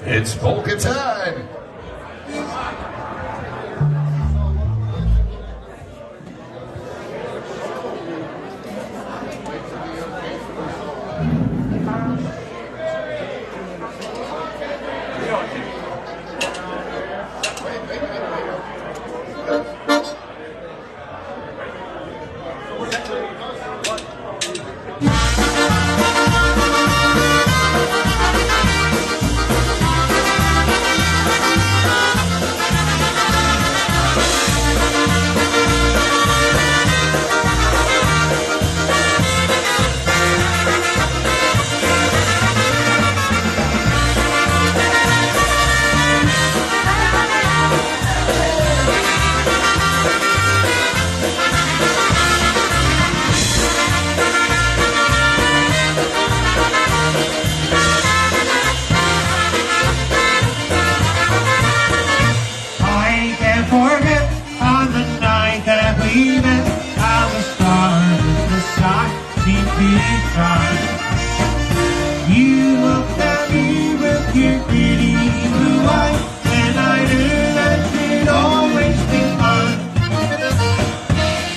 It's polka time! You looked at me with your pretty blue eyes, and I knew that you'd always be mine.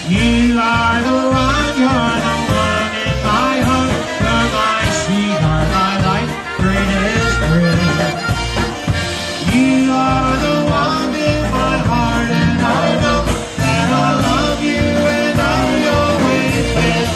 You are the one, you're the one in my heart. You're my sweetheart, my life, greatest thrill. You are the one in my heart, and I know that I love you, and I always will.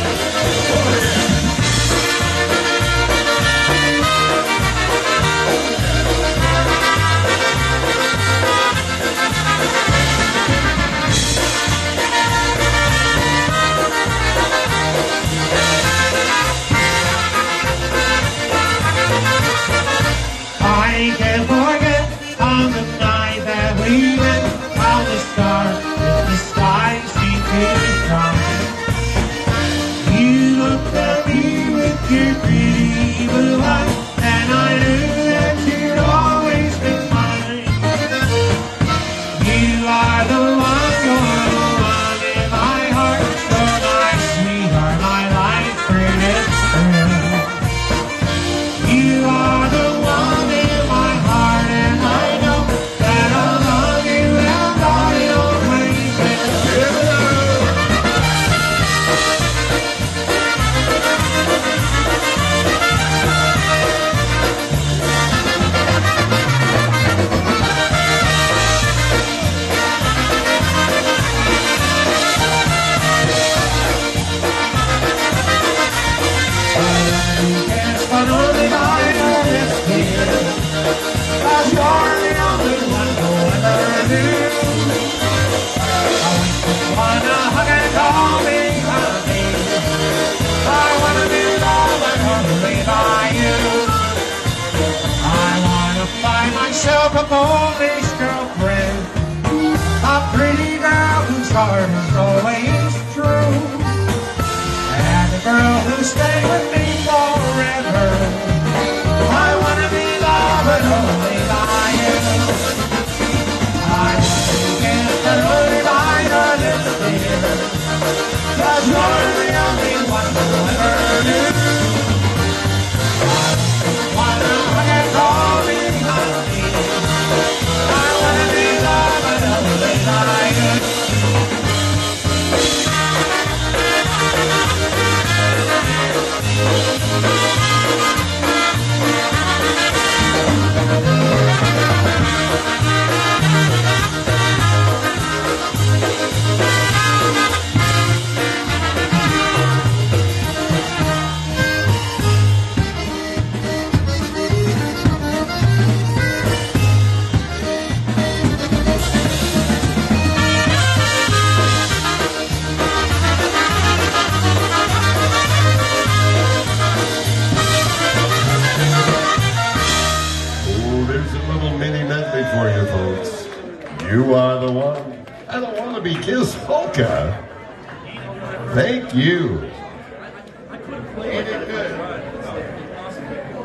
I can't forget on the night that we met, how the stars in the sky seemed to shine. You looked at me with your pretty blue eyes, and I knew that you'd always be mine. You are the one, you're the one in my heart. You're my sweetheart, my life's greatest thrill. You are the one in my heart, and I know that I love you, and I always will. But only by this year, 'cause you're the only one who ever knew. I just wanna hug and call me honey. I wanna be loved and only by you. I wanna find myself a Polish girlfriend, a pretty girl whose heart is always true, and a girl who'll stay with me forever. I wanna be loved only by you. I wanna get loved by this year, 'cause you're the only one who ever knew. I wanna hug and call me honey. I wanna be loved only by you. For you folks, You Are the One, and I Want to Be Kissed polka. Thank you.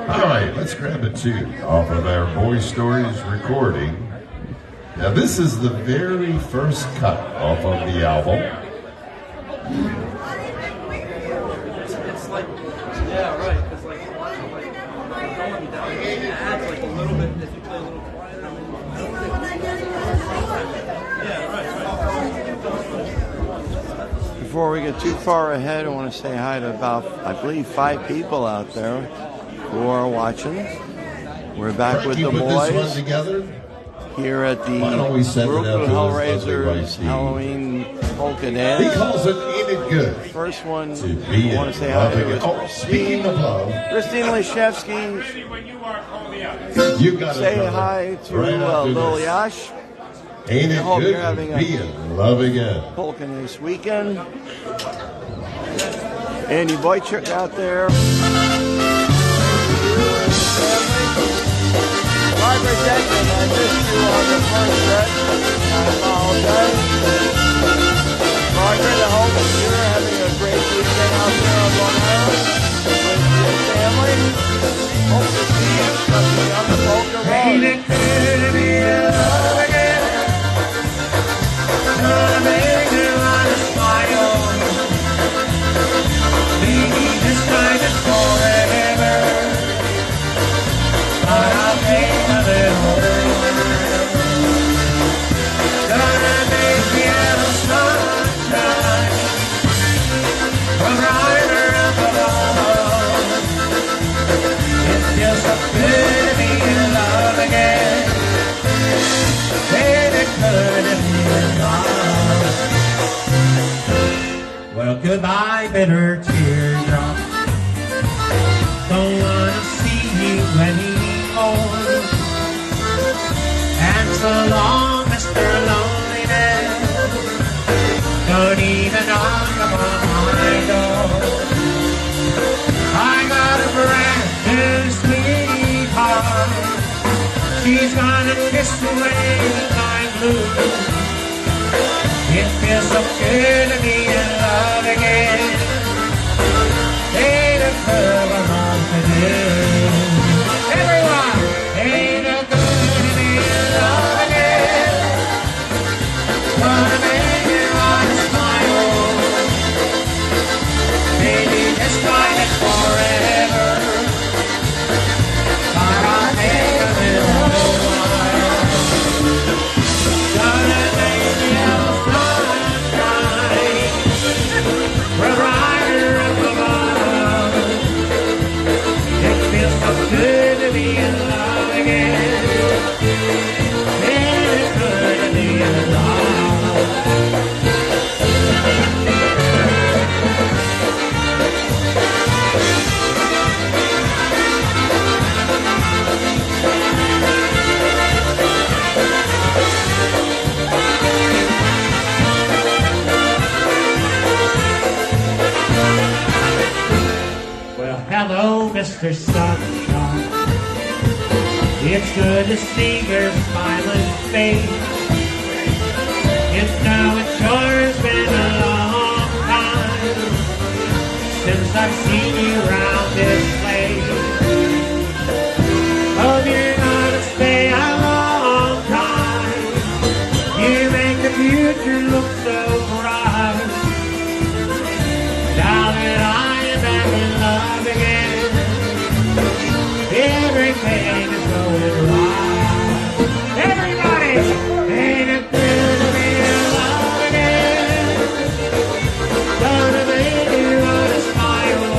All right, let's grab a tune off of our Boy Stories recording. Now this is the very first cut off of the album. It's like, yeah, right, because like, going down, it adds like a little bit Before we get too far ahead, I want to say hi to about, I believe, 5 people out there who are watching. We're back with the boys here at the Hrukus Hellraisers Halloween polka dance. He calls it Ain't It Good. First one, To be I want to say hi to speaking of love, Christine Leshevsky. you got Say hi to Lil Yash. Ain't it hope good you're having to be in love again? Polka this weekend. Andy Boychuk out there. Margaret Deckman, I missed you on the first set. I apologize. Margaret, I hope you're having a great weekend out there on Long Island with your family. Hope to see you on the polka road. Ain't it good to be in love again? Gonna make you wanna smile. Maybe this time it's forever, but I'll take a little while. Gonna make you have a sunshine from right around the world. It feels so good to be in love again. Ain't it good to be in love? Well, goodbye, bitter teardrop. Don't wanna see you anymore. And so long, Mr. Loneliness. Don't even knock upon my door. I got a brand new sweetheart. She's gonna kiss away my blues. It feels so good to be in love again. Ain't it good what I'm to do? Everyone! Ain't it good to be in love again? Gonna make you wanna smile. Maybe this time it's forever, but I'll take a little while. Gonna make you sunshine. We're right around the bottom. It feels so good to be in love again. It's good to be in love. Well, hello, Mr. Sunshine. It's good to see your smiling face. You know it sure has been a long time since I've seen you round this place. Hope you're gonna stay a long time. You make the future look so bright. Now that I am back in love again, everything is going right. Everybody, ain't it good to be in love again? Gonna make you wanna smile.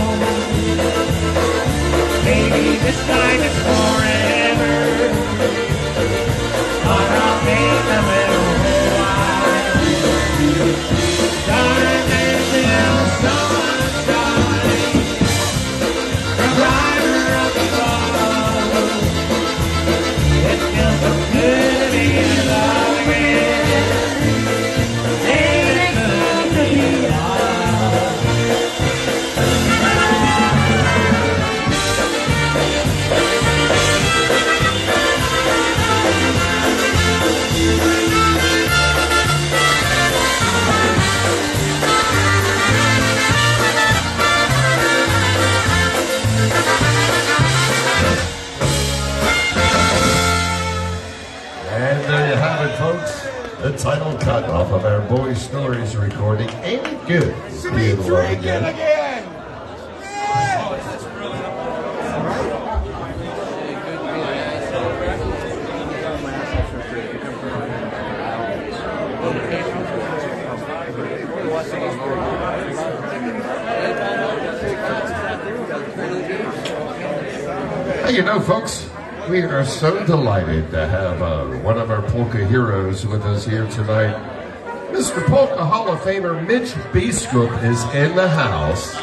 Maybe this time it's forever, but I'll take a little while. Gonna make you sunshine from right around the world. It feels so good to be in love again. Ain't it good to be in love? And there you have it, folks. The title cut off of our Boy Stories recording. Ain't it good to be in love again? Hey, you know, folks, we are so delighted to have one of our polka heroes with us here tonight. Mr. Polka Hall of Famer Mitch Biskup is in the house.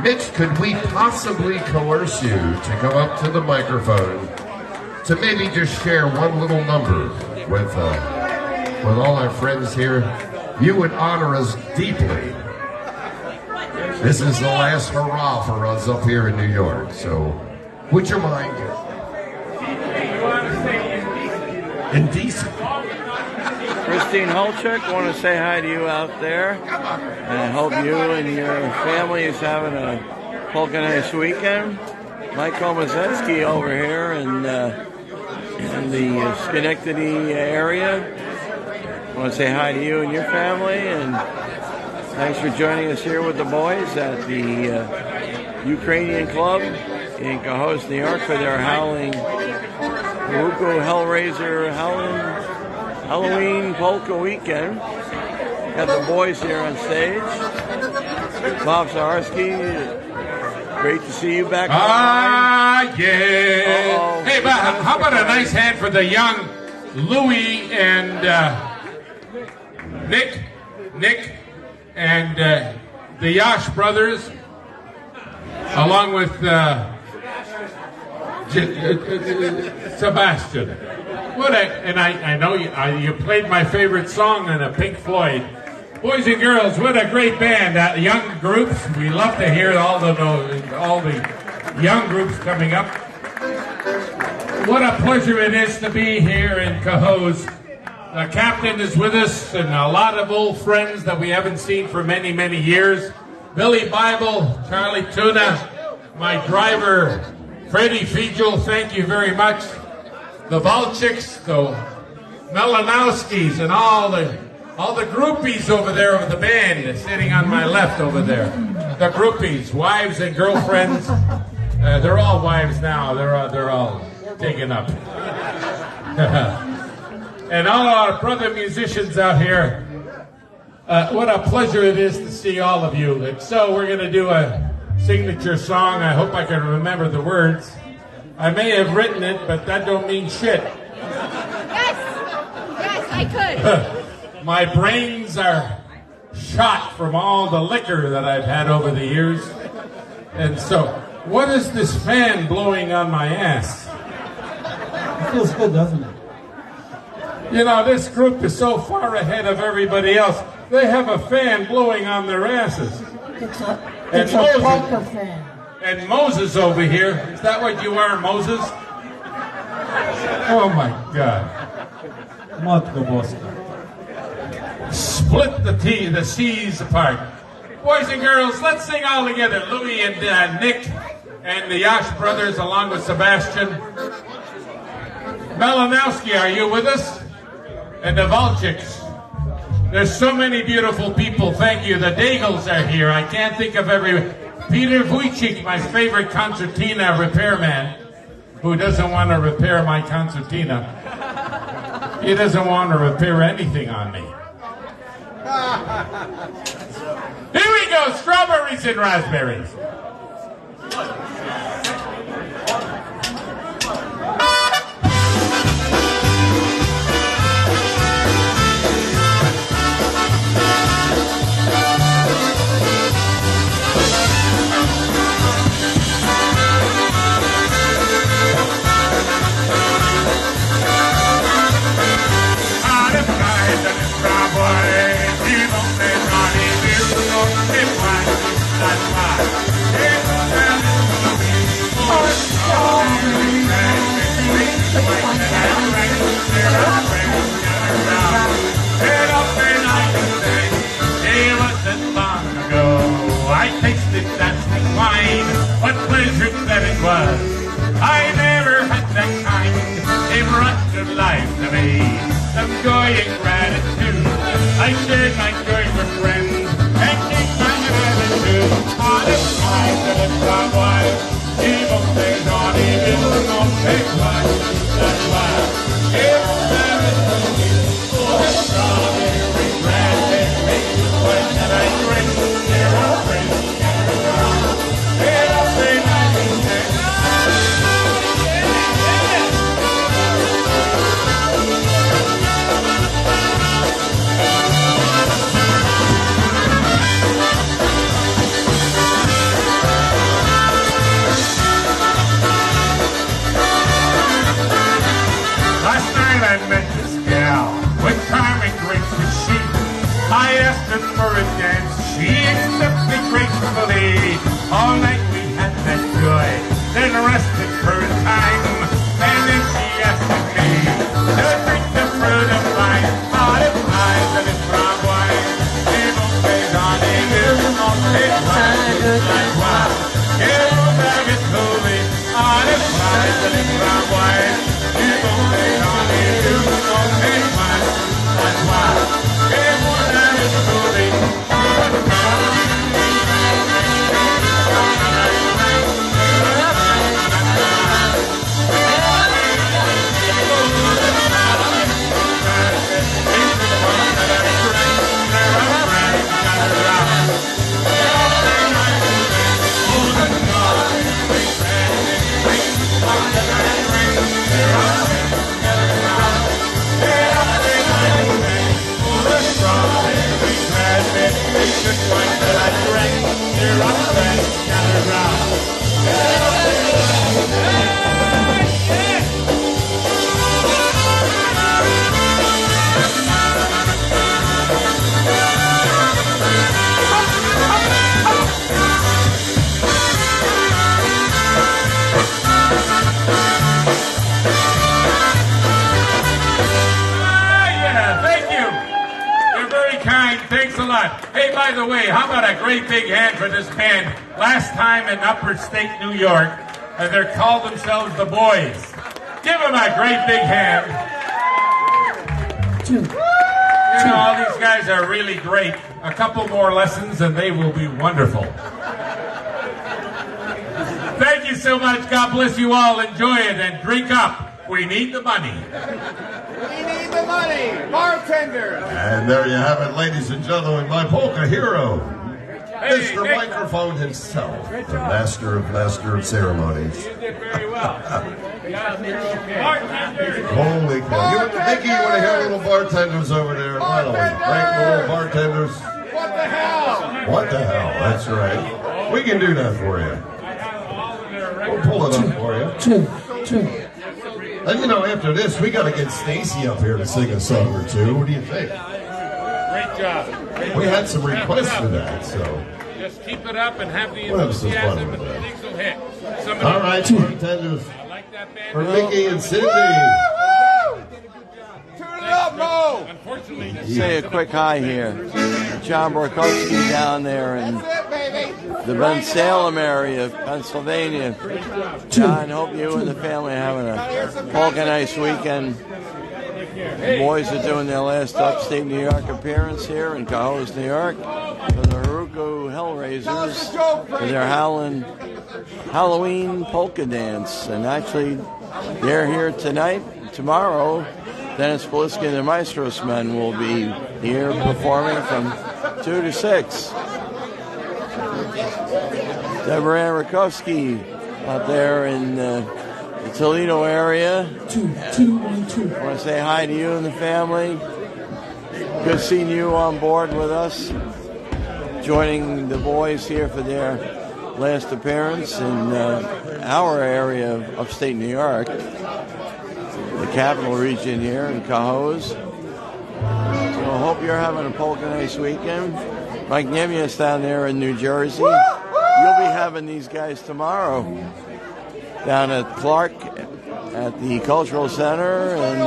Mitch, could we possibly coerce you to go up to the microphone to maybe just share one little number with all our friends here? You would honor us deeply. This is the last hurrah for us up here in New York, so would you mind? Indecent. Christine Holchuk, want to say hi to you out there. And I hope you and your family is having a polka nice weekend. Mike Komazetsky over here in the Schenectady area. I want to say hi to you and your family, and thanks for joining us here with the boys at the Ukrainian Club in Cohoes, New York for their Howlin Hrukus Hellraiser Halloween Polka Weekend. Got the boys here on stage. Bob Saharsky, great to see you back. Yeah. Uh-oh. Hey, Bob, how about a nice hand for the young Louie and Nick, and the Yash brothers, along with Sebastian. I know you played my favorite song on a Pink Floyd. Boys and girls, what a great band! Young groups, we love to hear all the young groups coming up. What a pleasure it is to be here in Cohoes. The captain is with us, and a lot of old friends that we haven't seen for many, many years. Billy Bible, Charlie Tuna, my driver, Freddie Fiegel, thank you very much. The Valchiks, the Melanowskis, and all the groupies over there of the band sitting on my left over there. The groupies, wives and girlfriends. They're all wives now. They're all taken up. And all our brother musicians out here. What a pleasure it is to see all of you. And so we're going to do a signature song. I hope I can remember the words. I may have written it, but that don't mean shit. Yes, I could. My brains are shot from all the liquor that I've had over the years. And so, what is this fan blowing on my ass? It feels good, doesn't it? You know, this group is so far ahead of everybody else. They have a fan blowing on their asses. It's a polka fan. And Moses over here, is that what you are, Moses? Oh my God. Matko Boska. Split the seas apart. Boys and girls, let's sing all together. Louie and Nick and the Yash brothers along with Sebastian. Melanowski, are you with us? And the Valchiks. There's so many beautiful people. Thank you. The Dagels are here. I can't think of Peter Vujicic, my favorite concertina repairman, who doesn't want to repair my concertina. He doesn't want to repair anything on me. Here we go, strawberries and raspberries. What pleasure that it was. I never had that kind. It brought to life to me some joy and gratitude. I shared my joy with friends and gave my gratitude. On the side of the cowboy, evil things on evil, no big one. That's why it's serenity for the strawberry raspberry. When I drink, there are friends. I met this gal, what charming grace was she. I asked her for a dance, she accepted gracefully. All night we had that joy, then rested for a time. And then she asked me to drink the fruit of wine. Out of eyes and it's from wine. It always on it is not it like wow. It will have it holy. Out of eyes and it's from wine. It always on it is not it like wow. It will have it holy. Thanks a lot. Hey, by the way, how about a great big hand for this band? Last time in upper state New York, they called themselves the Boys. Give them a great big hand. You know, all these guys are really great. A couple more lessons and they will be wonderful. Thank you so much. God bless you all. Enjoy it and drink up. We need the money. We need the money, bartenders. And there you have it, ladies and gentlemen, my polka hero, Mr. Nick. Microphone himself, the master of ceremonies. You did very well. Bartenders. Holy cow. Mickey, you want to hear little bartenders over there? Why don't we break the little bartenders? What the hell? What the hell? That's right. We can do that for you. We'll pull it up for you. And you know, after this, we got to get Stacy up here to sing a song or two. What do you think? Great job. We had some requests for that, so. Just keep it up and have the We'll have some fun enthusiasm with and that. things will hit. All right, bartenders, I like that band. for Mickey and Cindy. Turn it up, Mo. Unfortunately, Say a quick hi here. John Borkowski down there in That's it, baby. the Ben Salem area of Pennsylvania. John, hope you and the family are having a polka nice weekend. The boys are doing their last upstate New York appearance here in Cohoes, New York for the Hrukus Hellraisers for their Halloween polka dance. And actually, they're here tonight. Tomorrow, Dennis Polisky and the Maestros men will be here performing from 2 to 6. Deborah Ann Rakowski out there in the Toledo area. 212. I want to say hi to you and the family. Good seeing you on board with us, joining the boys here for their last appearance in our area of upstate New York, the capital region here in Cohoes. So I hope you're having a polka nice weekend. Mike Nemius down there in New Jersey. You'll be having these guys tomorrow down at Clark at the Cultural Center, and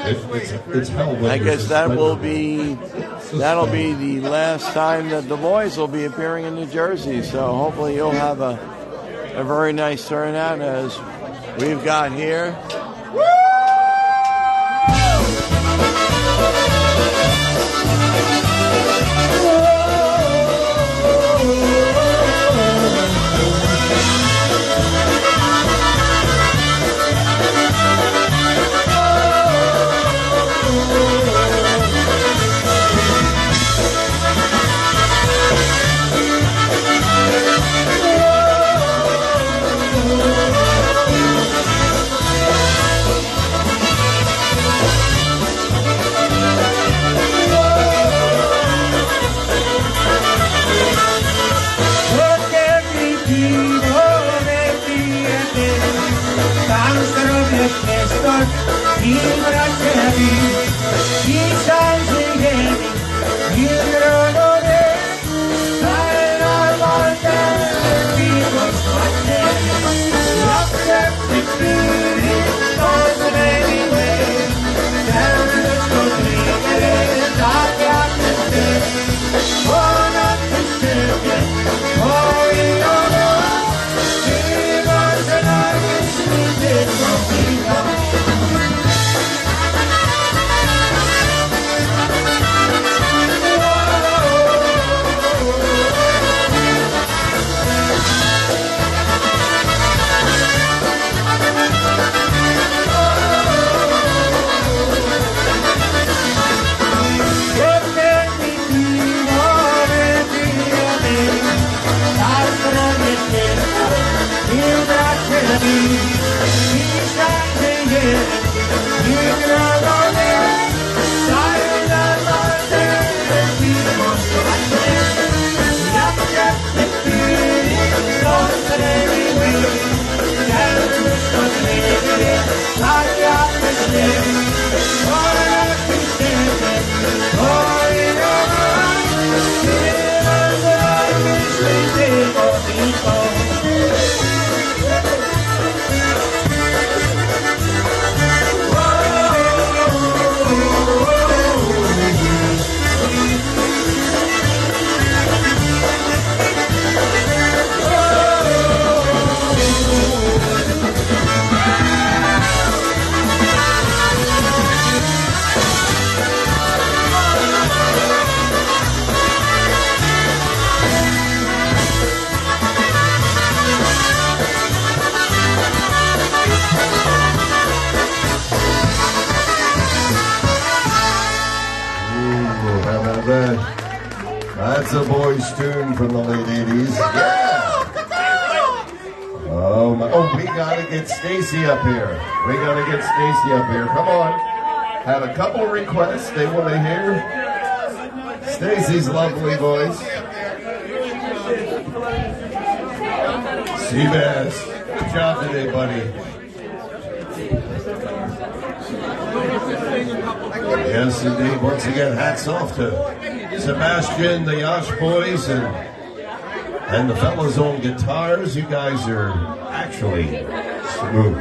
It's Hellraisers. I guess that'll be the last time that the boys will be appearing in New Jersey. So hopefully you'll have a very nice turnout as we've got here. I a boys' tune from the late 80s. Yeah. Oh, my. Oh, we got to get Stacy up here. We got to get Stacy up here. Come on. Had a couple requests they want to hear. Stacy's lovely voice. Seabass. Good job today, buddy. Yes, indeed. Once again, hats off to Sebastian, the Yash boys, and the fellas on guitars. You guys are actually smooth.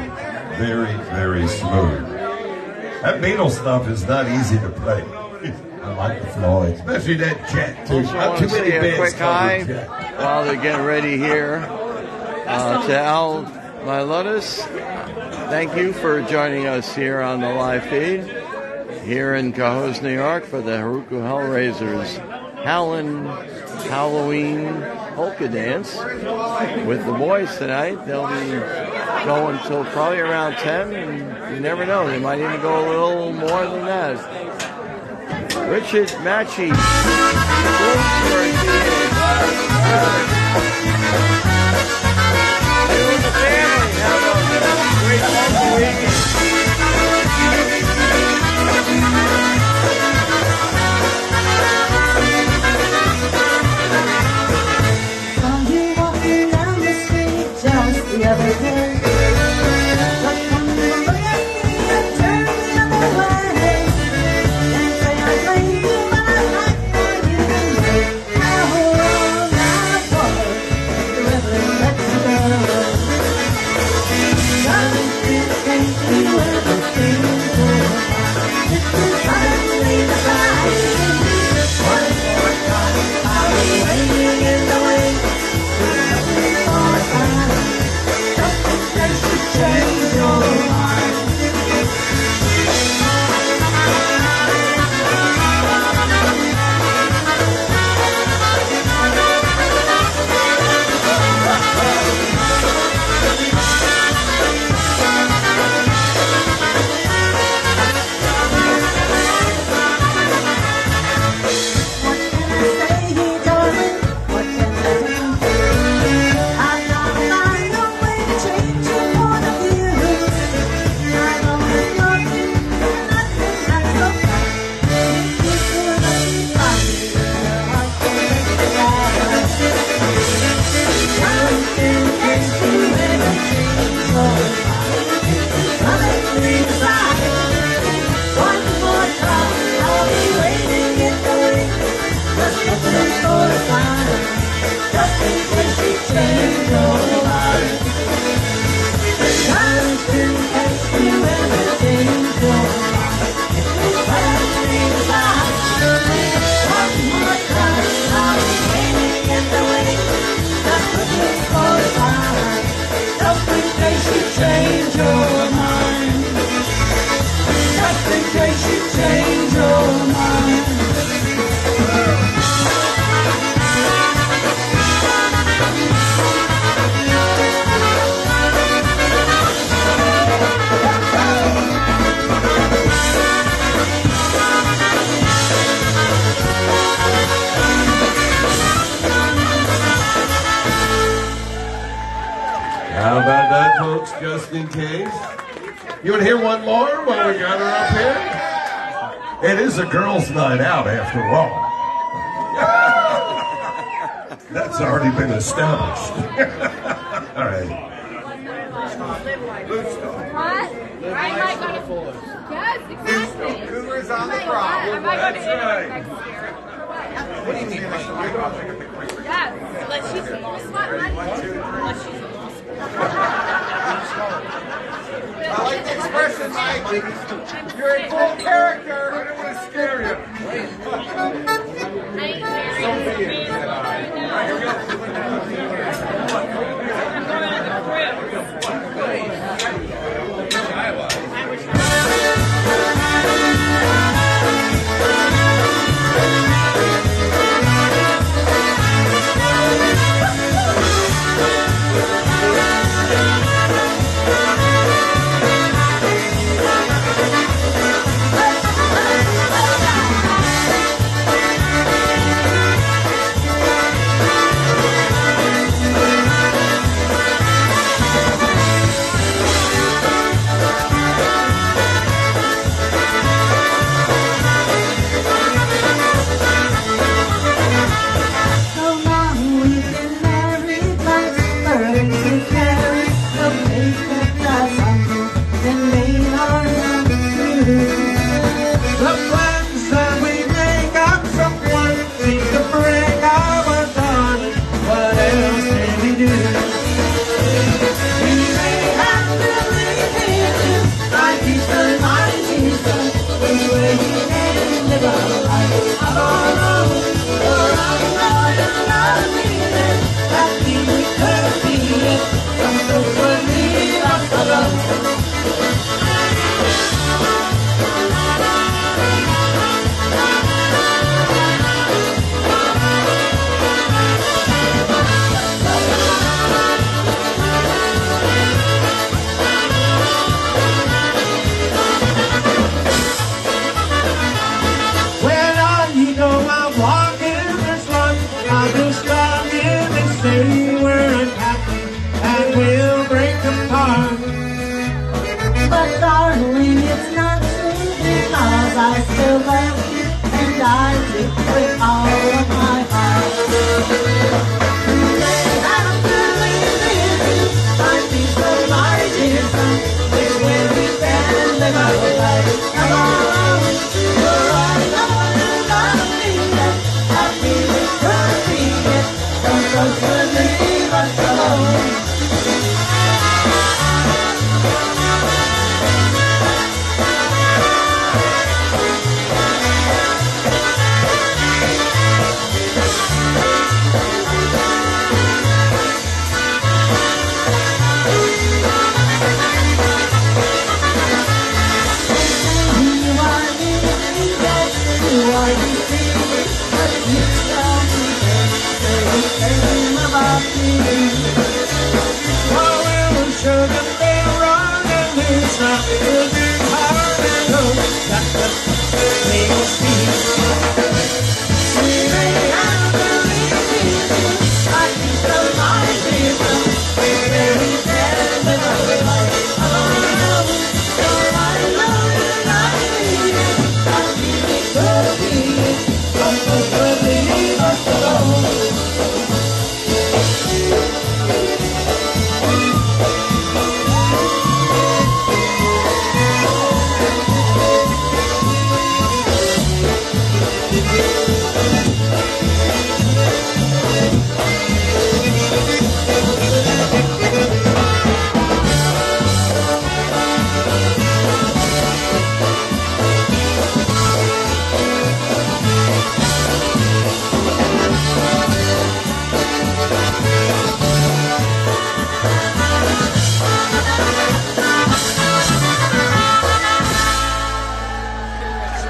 Very, very smooth. That Beatles stuff is not easy to play. I like the Floyd. Especially that Jet, too. Not too many bands. A quick hi while they're getting ready here. To Al Milotis, thank you for joining us here on the live feed here in Cohoes, New York for the Hrukus Hellraisers Howlin Halloween polka dance with the boys tonight. They'll be going till probably around 10, and you never know, they might even go a little more than that. Richard Matchy, How about that, folks, just in case? You want to hear one more while we got her up here? It is a girls' night out, after all. That's already been established. All right. What? I might go to... Yes, exactly. Cougars on the prowl. I might go to That's Italy next year. What do you mean? Yes. Unless she's in law school. Unless she's in law school. I like the expression, Mike. You're a cool character. I don't want to scare you. The plans that we make up from one thing to break our dawn. What else can we do? We may have to live here, like he's done, like he's done. Which way we can live our life of our own. For I'm not believing that we could be it. Some folks would leave us alone. When on you go, I'll walk in this one. I'll go strong in and say we're unhappy and we'll break apart. But darling, it's not true because I still love you and I do with all of my heart. You may have to live in you, I'd be so large in some which way we can live our life of our own. For I know and I believe that we could be it. Some folks would leave us alone.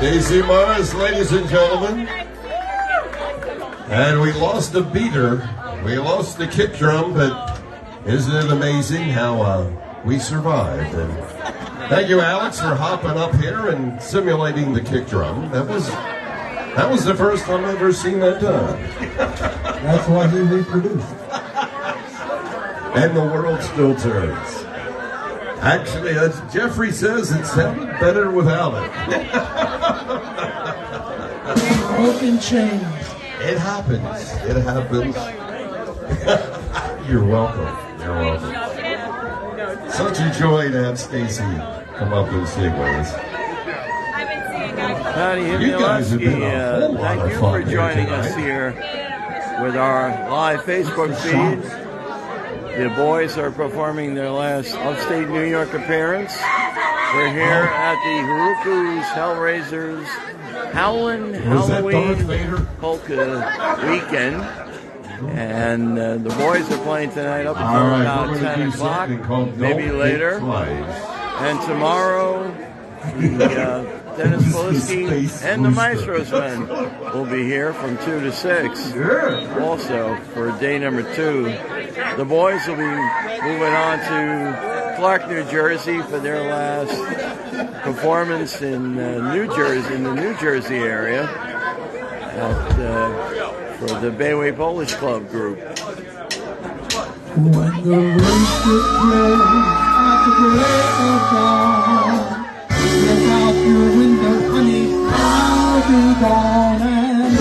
Daisy Mars, ladies and gentlemen. And we lost a beater. We lost the kick drum, but isn't it amazing how we survived? And thank you, Alex, for hopping up here and simulating the kick drum. That was the first time I've ever seen that done. That's why he reproduced. And the world still turns. Actually, as Jeffrey says, it sounded better without it. Broken chains. It happens. It happens. You're welcome. You're welcome. Such a joy to have Stacy come up and sing with us. Patty You guys have been a whole lot thank of you fun for here joining tonight. us here with our live Facebook feed. The boys are performing their last upstate New York appearance. We're here at the Hrukus Hellraisers Howlin Was that Darth Halloween Vader? Polka Weekend. And the boys are playing tonight up All until right, about we're gonna 10 do o'clock, something called maybe Don't later. Hit Twice. And tomorrow, the Dennis Polisky and the Maestros men will be here from 2 to 6. Also, for day number 2, the boys will be moving on to Clark, New Jersey for their last performance in New Jersey, in the New Jersey area, for the Bayway Polish Club group. When the roasted bread at the break of dawn, look out your window, honey, I'll be gone. And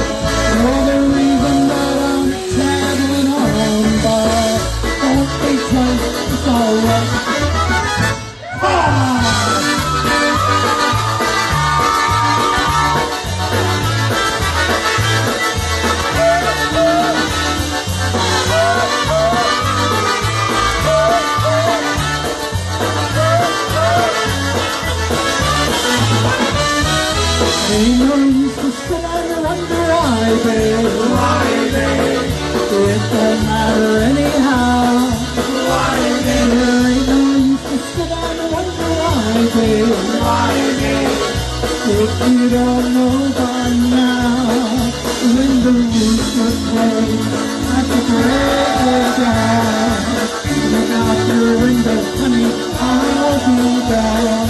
for the reason that I'm traveling on, but don't think twice, it's alright. Ah! Ain't no use to sit and wonder why, babe. Why, babe? It don't matter anyhow. Why, babe? There ain't no use to sit and wonder why, babe. Why, babe? If you don't know by now, when the roof was closed, I could break it down. Look out your window, honey, I'll be down.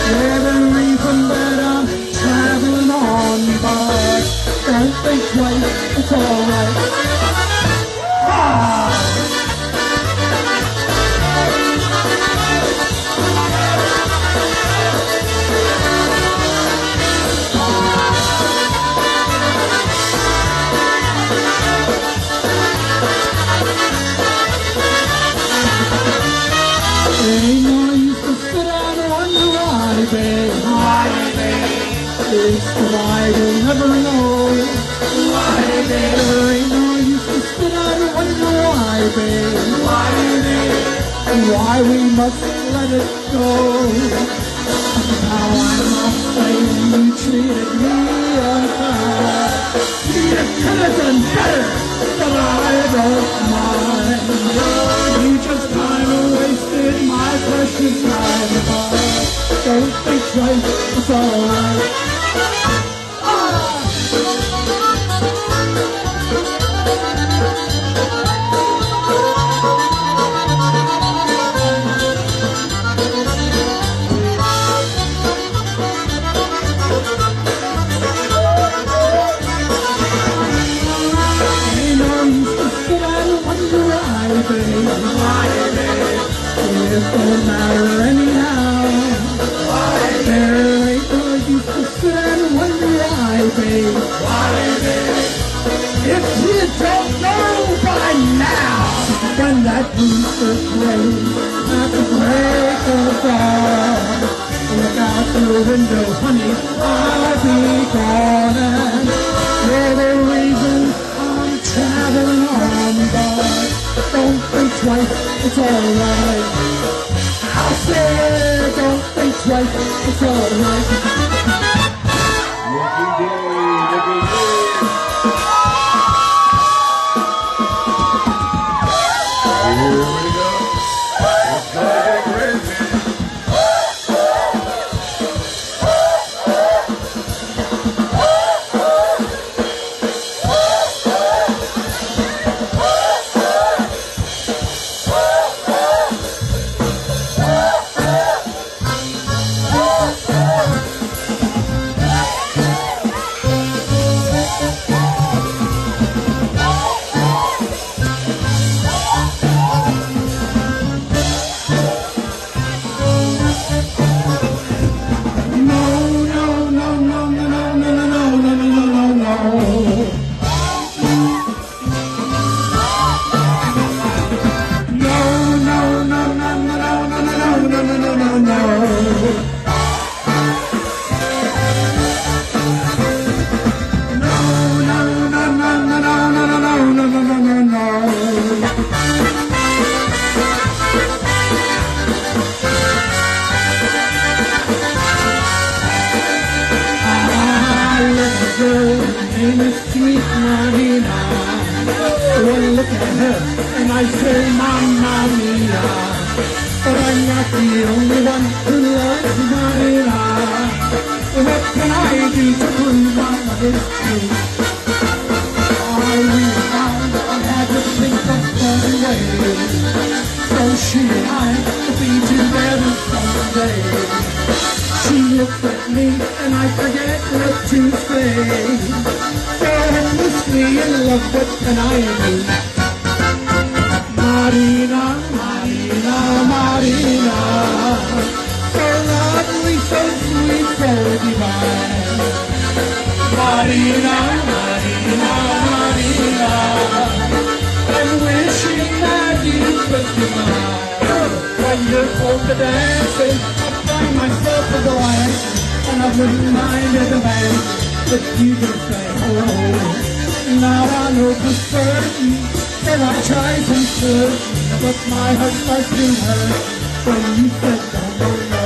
And every reason that I'm traveling on, but don't think twice, it's alright. Ah! Ain't no use to sit and wonder why, babe. Why, babe? It's the why you'll never know. Why, babe? There ain't no use to sit and wonder why, babe. Why, babe? And why we must let it go. Now I must say you treated me unfair. You could have done better, but I don't mind. You just kind of wasted my precious time, but don't think twice, it's alright. It don't matter anyhow. Why, there ain't no use to sit and wonder why, babe. Why, babe? If you don't know by now, when that rooster crows at the break of dawn, look out your window, honey, I'll be gone. And for the reason I'm traveling on, but don't think twice, it's alright. I said, don't think twice, it's alright. Looky day, looky day. Here we go. It's gonna get crazy. name is Sweet Marina. One look at her and I say, Mamma Mia. But I'm not the only one who loves Marina. What can I do to prove my love is true? I realized I had to think of fun ways, so she and I could be together someday. She looks at me and I forget what to say. So hopelessly in love, what can I do? Marina, Marina, Marina, so lovely, so sweet, so divine. Marina, Marina, Marina, I'm wishing that you could be mine. When you're polka dancing, find myself a glance, and I wouldn't mind at the band, but you just say hello. Now I know for certain that I tried to search, but my heart starts to hurt when you said no, no, no.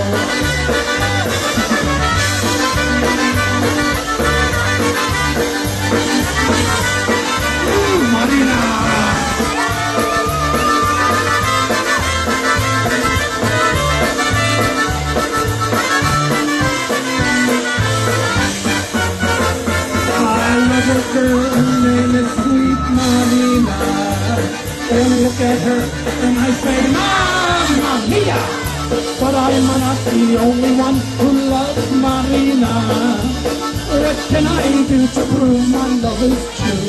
girl, her name is Sweet Marina. And look at her, and I say, Mamma Mia! But I'm not the only one who loves Marina. What can I do to prove my love is true?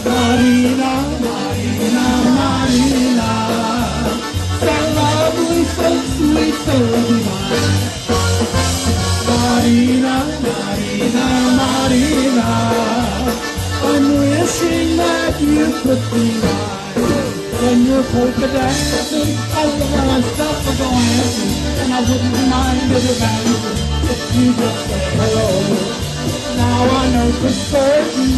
Marina, Marina, Marina, so lovely, so sweet, so divine. Marina, Marina, Marina, I'm wishing that you could be mine. When you're polka dancing, I love myself for dancing, and I wouldn't mind if you just say hello. Now I know for certain,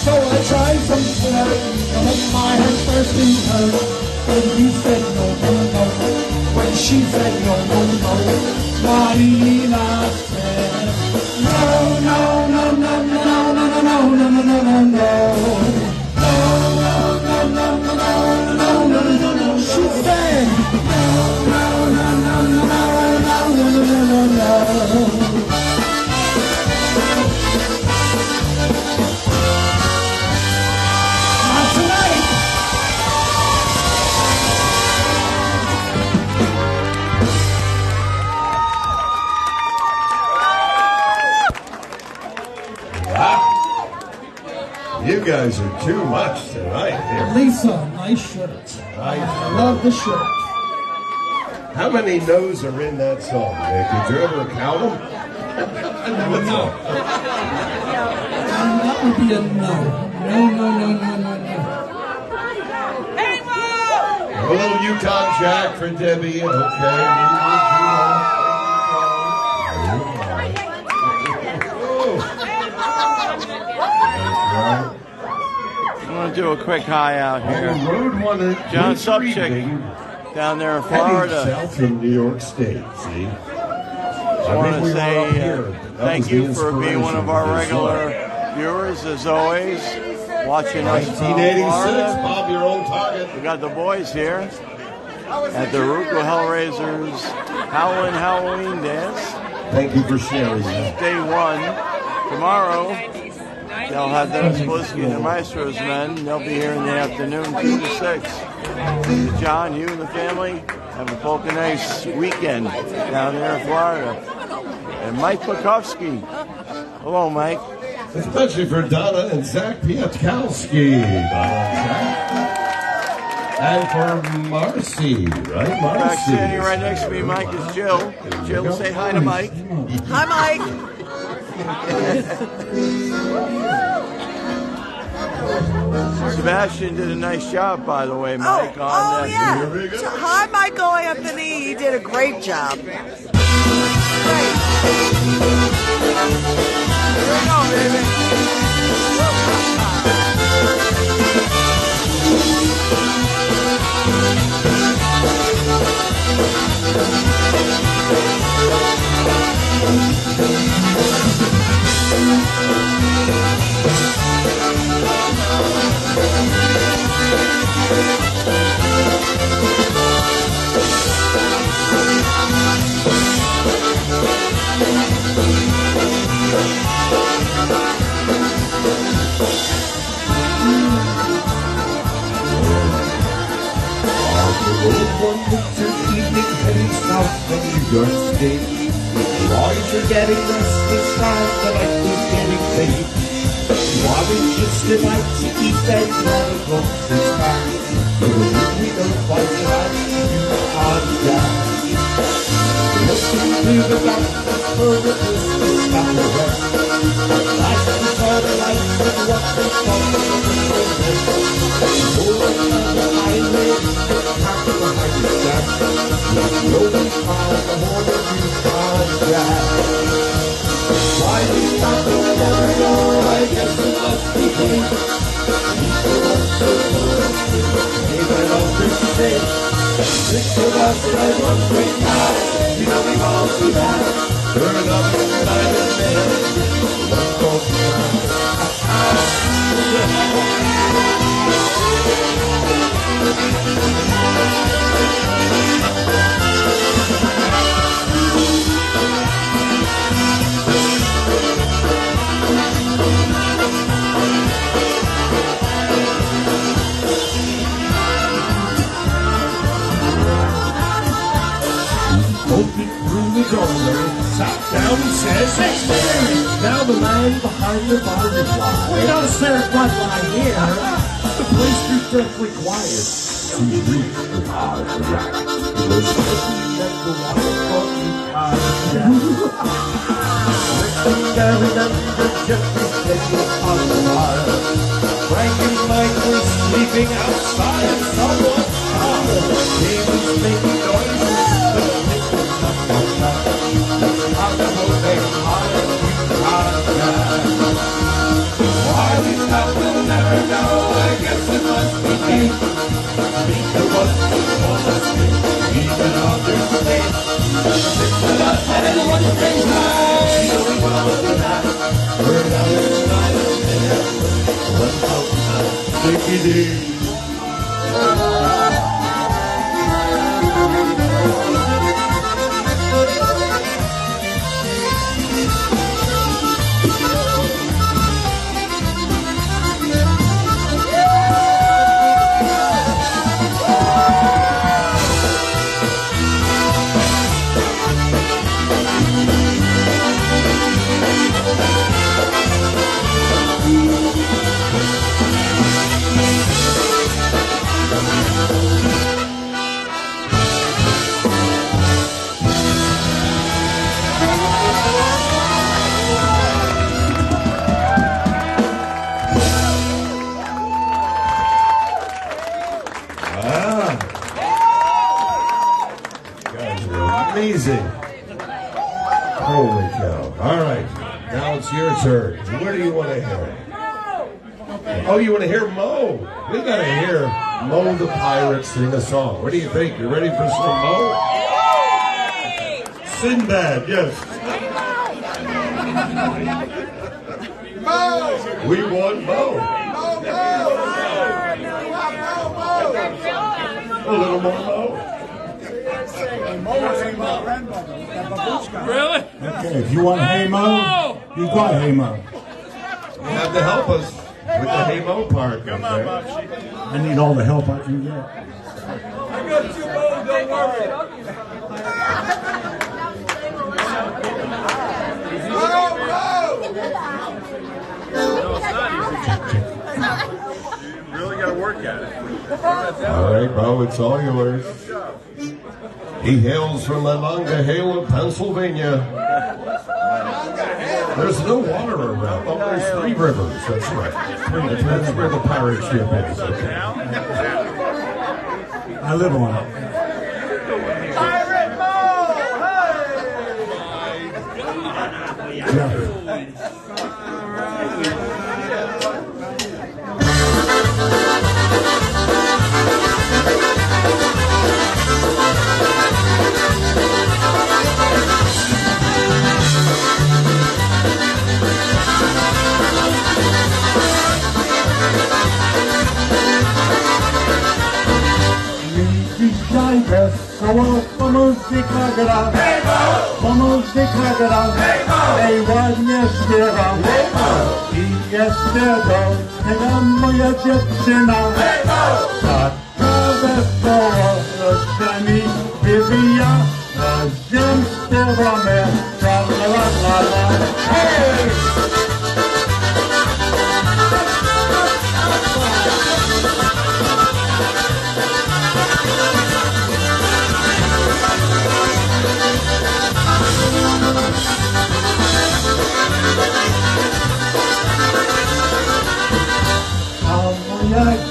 so I tried some flirting, but my heart first in her. When you said no, no, no, when she said no, no, no, Marina said no, no, no, no, no, no, no, no, no, no, no, no, no. She said, no, no, no, no, no, no, no, no, no, no, no. Not tonight. Wow. You guys are too much tonight here. Lisa, nice shirt. I love the shirt. How many no's are in that song, Nick? Did you ever count them? No. That would be a no. No, no, no, no, no, no. A little Yukon Jack for Debbie, okay. I'm going to do a quick hi out here. John Subchick down there in Florida. South from New York State, see? I want to say thank you for being one of our regular viewers, as always. Watching us from 1986, Bob, your own target. We got the boys here at the Hrukus Hellraisers Howlin Halloween dance. Thank you for sharing that. Day one. Tomorrow, they'll have Dennis Bliski and the Maestro's men. They'll be here in the afternoon, 2 to 6. John, you and the family have a polka nice weekend down there in Florida. And Mike Bukowski. Hello, Mike. Especially for Donna and Zach Pietkowski. And for Marcy, right? Marcy. Back standing right next to me, Mike, is Jill. Jill, say hi to Mike. Hi, Mike. Sebastian did a nice job, by the way, Mike. Oh, yeah. Hi, Michael Anthony. You did a great job. Great. Here we go, baby. One winter evening heading south from New York State. Boys are getting restless now, the light was getting late. Bobby just delight to eat that kind of close back. We don't find it out, you are down. Listen to the doctor's for the Christmas down the west. Lights the further lights and what the fun of the rest. Over the highway, behind the steps, rolling cars, the horn of you cars drag. Why we stop the door, I guess it must be hate. People are so thirsty, they went on Christmas Day. 6 of us had one great night, you know we've all seen that. Burn up the night and then, let's go Down he says, experience. Now the man behind the bar replies, No, sir, what I hear. the place grew deathly quiet. He reached the bar to rack. It was certain that the water from the car carried under Jeffrey's head on the bar. Frank and Mike were sleeping outside someone's car. They was making noises, but they could not watch out. Why we stop, we'll never know. I guess it must be fate. There was one mistake, even under state. But us and one thing high, she only wants to that. We're not inside of it. What's outside? Take it easy. Amazing. Holy cow. All right. Now it's your turn. What do you want to hear? Oh, you want to hear Mo? We got to hear Mo the Pirate sing a song. What do you think? You ready for some Mo? Sinbad, yes. Mo! We want Mo. A little more Mo. Really? Okay, if you want Hey Mo, you got Hey Mo. You have to help us with the Hey Mo part. Come on, Bobsy. I need all the help I can get. I got two Mo's, don't worry. You really got to work at it. All right, Bo, it's all yours. He hails from Monongahela, Pennsylvania. There's no water around. Oh, there's 3 rivers. That's right. That's where the pirate ship is. Okay. I live on it. Pirate Mo! Vamos declarar, ej ładnie śpiewam i jest tego moja dziewczyna. Taka wesoło oczami wybija, razem śpiewamy, la la la la. Hej!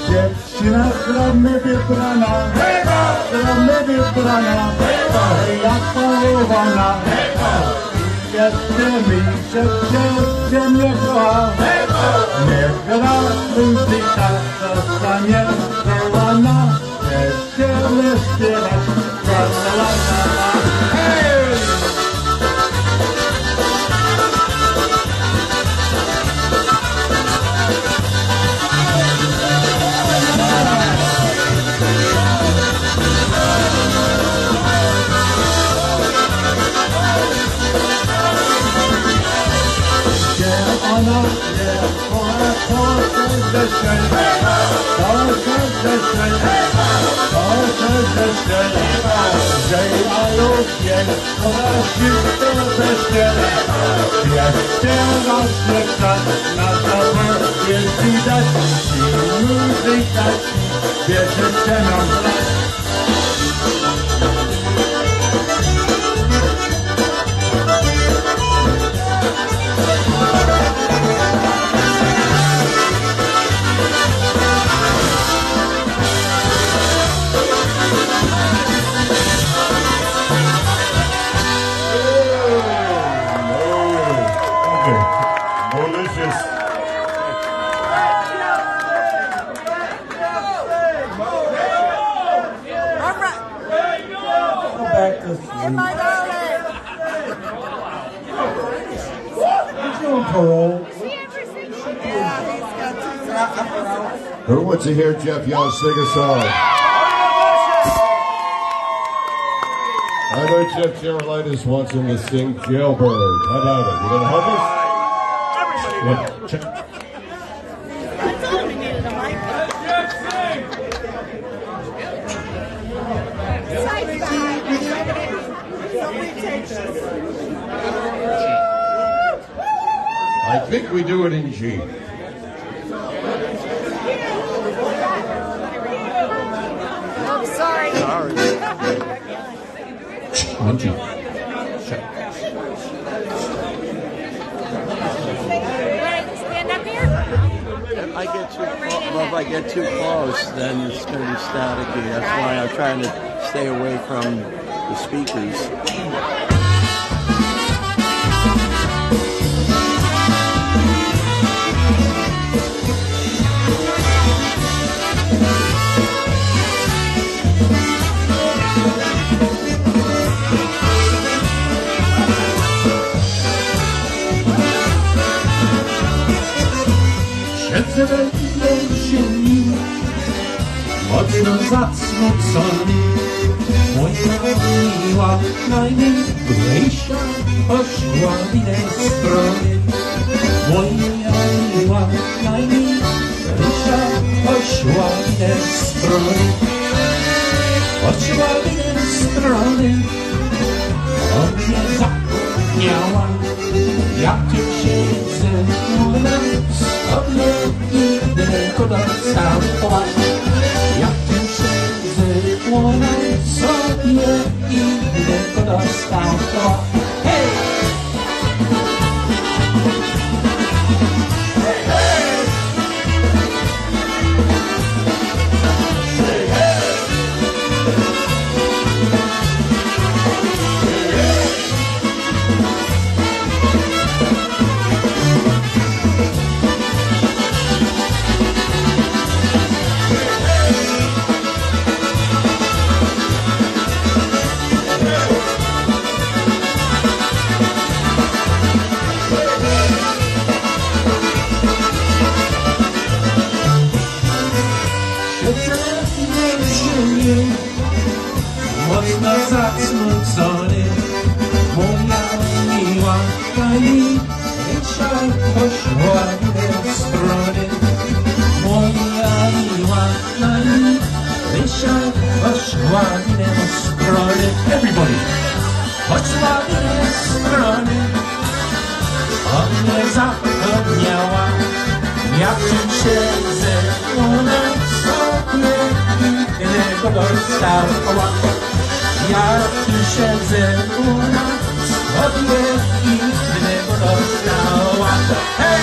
Dziewczyna zdrowie wybrana, zdrowie wybrana, jak połowana. Jeszcze mi się nie kocha, nie gra muzyka, zostanie kołana. Będziemy śpiewać, la la la la. Hej! bezpiecznie, żyjają pięć, ona wszystko bezpiecznie. Jeszcze właśnie czas na zawód jest widać, i muzyka bierze się nam raz. Hey, my darling! He's doing parole. Yeah, he's got two. Who wants to hear Jeff Young sing a song? I know Jeff Jarolitis wants him to sing Jailbird. How about it? You gonna help us? Yeah, check. I told him he needed a mic. I think we do it in G. Oh, sorry. One G. Stand up here. If I get too close, then it's going to be staticky. That's why I'm trying to stay away from the speakers. Siedzę we ziemi, mocno zacmocony. Moja miła, najmilsza, poszła w innej stronie. Moja miła, najmilsza, poszła w innej stronie. Poszła w innej strony, on mnie zapomniała. Jak tu siedzę, ona sobie innego dostała. Jak tu siedzę, ona sobie innego dostała. Hej! Mocno zacmucony, moja miła, najmilsza, poszła w tę stronę. Moja miła, najmilsza, poszła w tę stronę. Everybody! Poszła w tę stronę, on mnie zapomniała. Jak tu siedzę, ona sobie innego dostała. Jak tu siedzę, ona sobie innego dostała. Hej!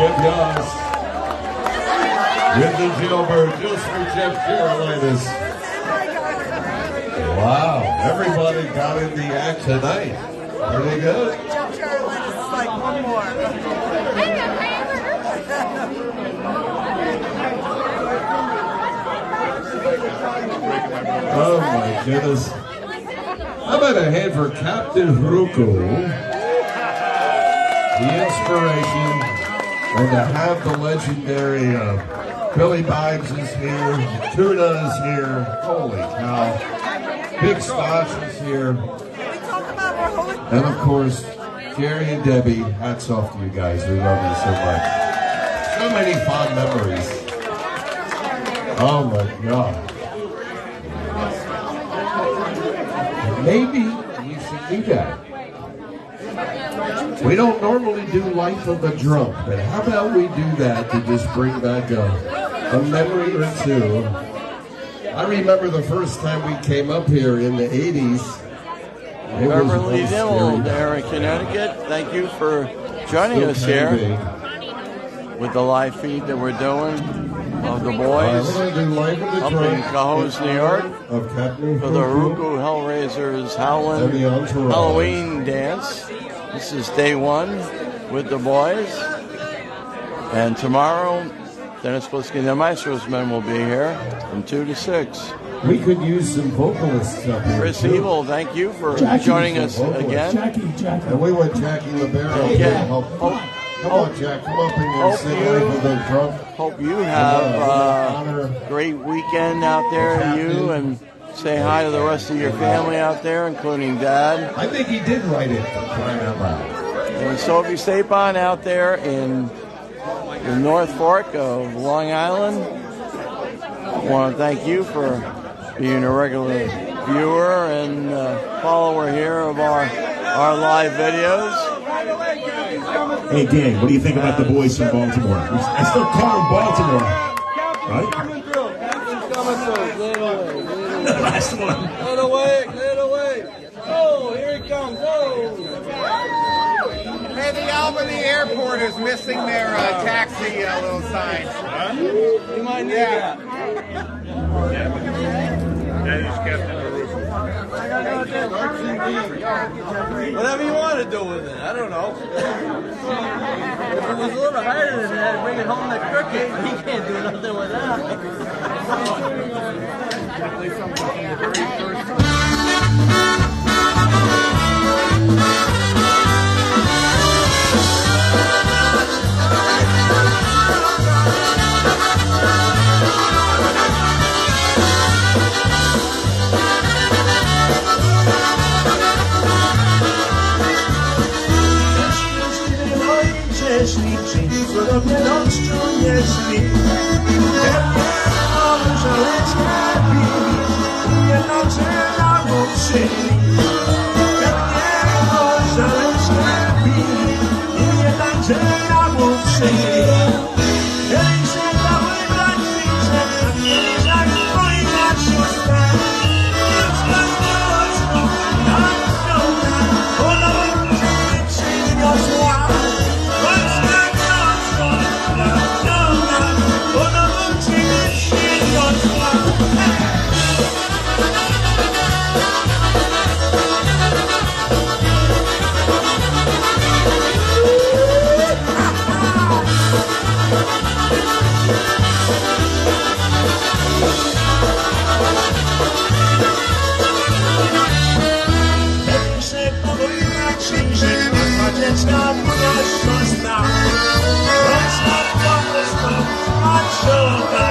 Jeff Yoss with the jailbird just for Jeff Carolinas. Wow, everybody got in the act tonight. Pretty good. Jeff Carolinas is like one more. Oh my goodness. How about a hand for Captain Hrukus, the inspiration, and to have the legendary Billy Bibes is here, Tuna is here, holy cow, Big Spots is here, and of course, Jerry and Debbie, hats off to you guys, we love you so much. So many fond memories. Oh my God. Maybe we should do that. We don't normally do Life of a Drunk, but how about we do that to just bring back a memory or two. I remember the first time we came up here in the 80s. Beverly Dillon there in Connecticut. Thank you for joining us here with the live feed that we're doing of the boys up in Cohoes, New York for the Hrukus Hellraisers Howlin Halloween dance. This is day one with the boys. And tomorrow, Dennis Blitzky and the Maestros men will be here from 2 to 6. We could use some vocalists up here. Chris Evil, thank you for joining us again. Jackie. And we want Jackie LeBaron to help. Come on, Jack, come up and sing Life of a Drunk. Hope you have a great weekend out there, you, and say hi to the rest of your family out there, including Dad. I think he did write it, crying out loud. And Sophie Stapon out there in the North Fork of Long Island. I want to thank you for being a regular viewer and follower here of our live videos. Hey, gang, what do you think about the boys from Baltimore? I still call them Baltimore, right? The last one. Clear the way. Oh, here he comes. Oh. Hey, the Albany Airport is missing their taxi little signs. You might need that. Whatever you want to do with it, I don't know. If it was a little harder than that, bring it home to crooked. He can't do nothing with that. Cudownie nością nie śni. Pewnie może lepiej, nie nocy na uczyni. Pewnie może lepiej, nie nocy na uczyni. Jeżeli się dały granice, a nie jak moja siostra. Ludzka mocno, tak dobra, ona będzie przyniosła. Dziecka moja siostra, ręczna pomysł, maciota,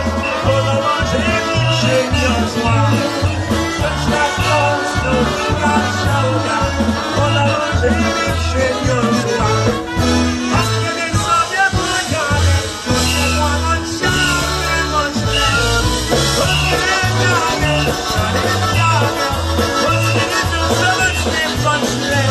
podoba ziemi przyniosła. Ręczna pomysł, maciota, podoba ziemi przyniosła. A kiedy sobie pojadę, to nie łamać się nie można. Odwiedzianie, zalenianie, choć nie tu zobaczyć nie pośle.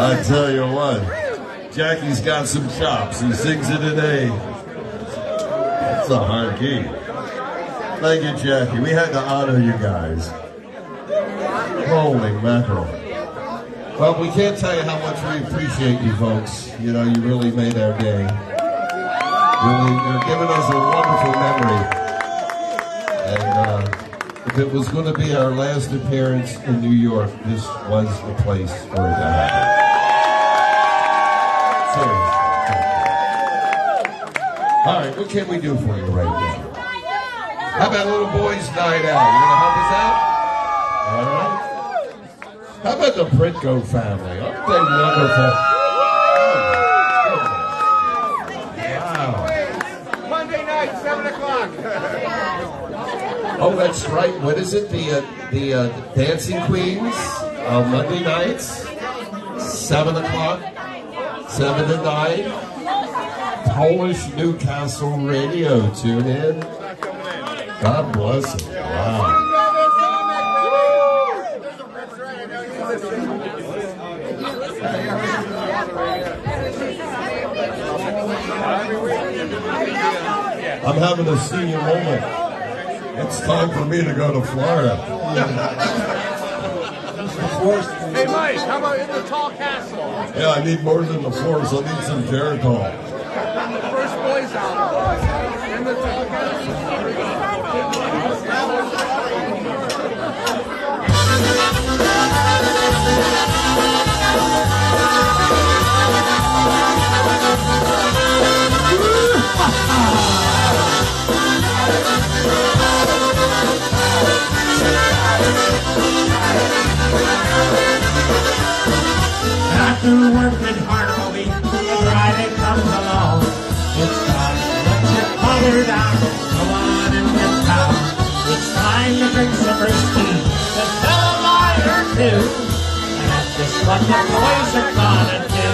I tell you what, Jackie's got some chops. He sings it in A. That's a hard key. Thank you, Jackie. We had to honor you guys. Holy mackerel. Well, we can't tell you how much we appreciate you folks. You know, you really made our day. Really, you're giving us a wonderful memory. And if it was going to be our last appearance in New York, this was the place for it to happen. Seriously. All right, what can we do for you right now? How about a little boys' night out? You going to help us out? All right. How about the Britko family? Aren't they wonderful? Wow. Monday night, 7 o'clock. Oh, that's right. What is it? The Dancing Queens on Monday nights, 7 o'clock, 7 to 9. Polish Newcastle Radio. Tune in. God bless them. Wow. I'm having a senior moment. It's time for me to go to Florida. Hey, Mike, how about in the tall castle? Yeah, I need more than the floors. I need some Jericho. First boys out. In the tall castle. After working hard all week, Friday comes along. It's time to let your mother down. Come on in the town. It's time to drink some whiskey to tell a lie or two. And that's just what the boys are gonna do.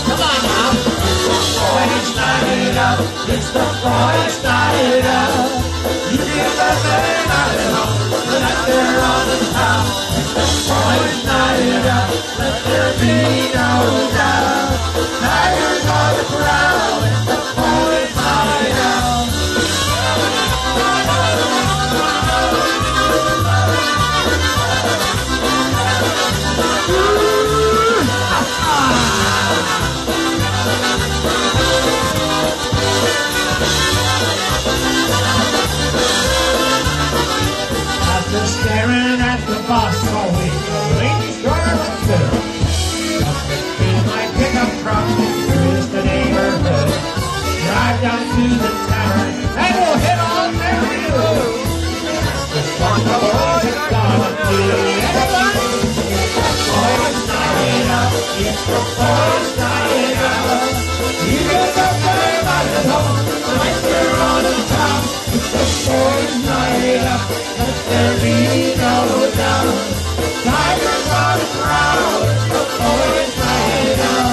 Come on now. It's the boys' night out. It's the boys' night out. You get the man out at home, but out there on the town. It's the boys' night out. Let there be no doubt. Tigers on the prowl. It's the boys' night out. After staring at the boss all week, the ladies drive up there. Up between my pickup truck, here's the neighborhood. Drive down to the tavern, and we'll hit on Mary Lou. Just what the boys are gonna do. Everybody, it's the boys' night out. It's the boys' night out. You get the fame out of home, right there on the top. It's the boys' night out. Let there be no doubt. Tigers on the prowl. It's the boys' night out.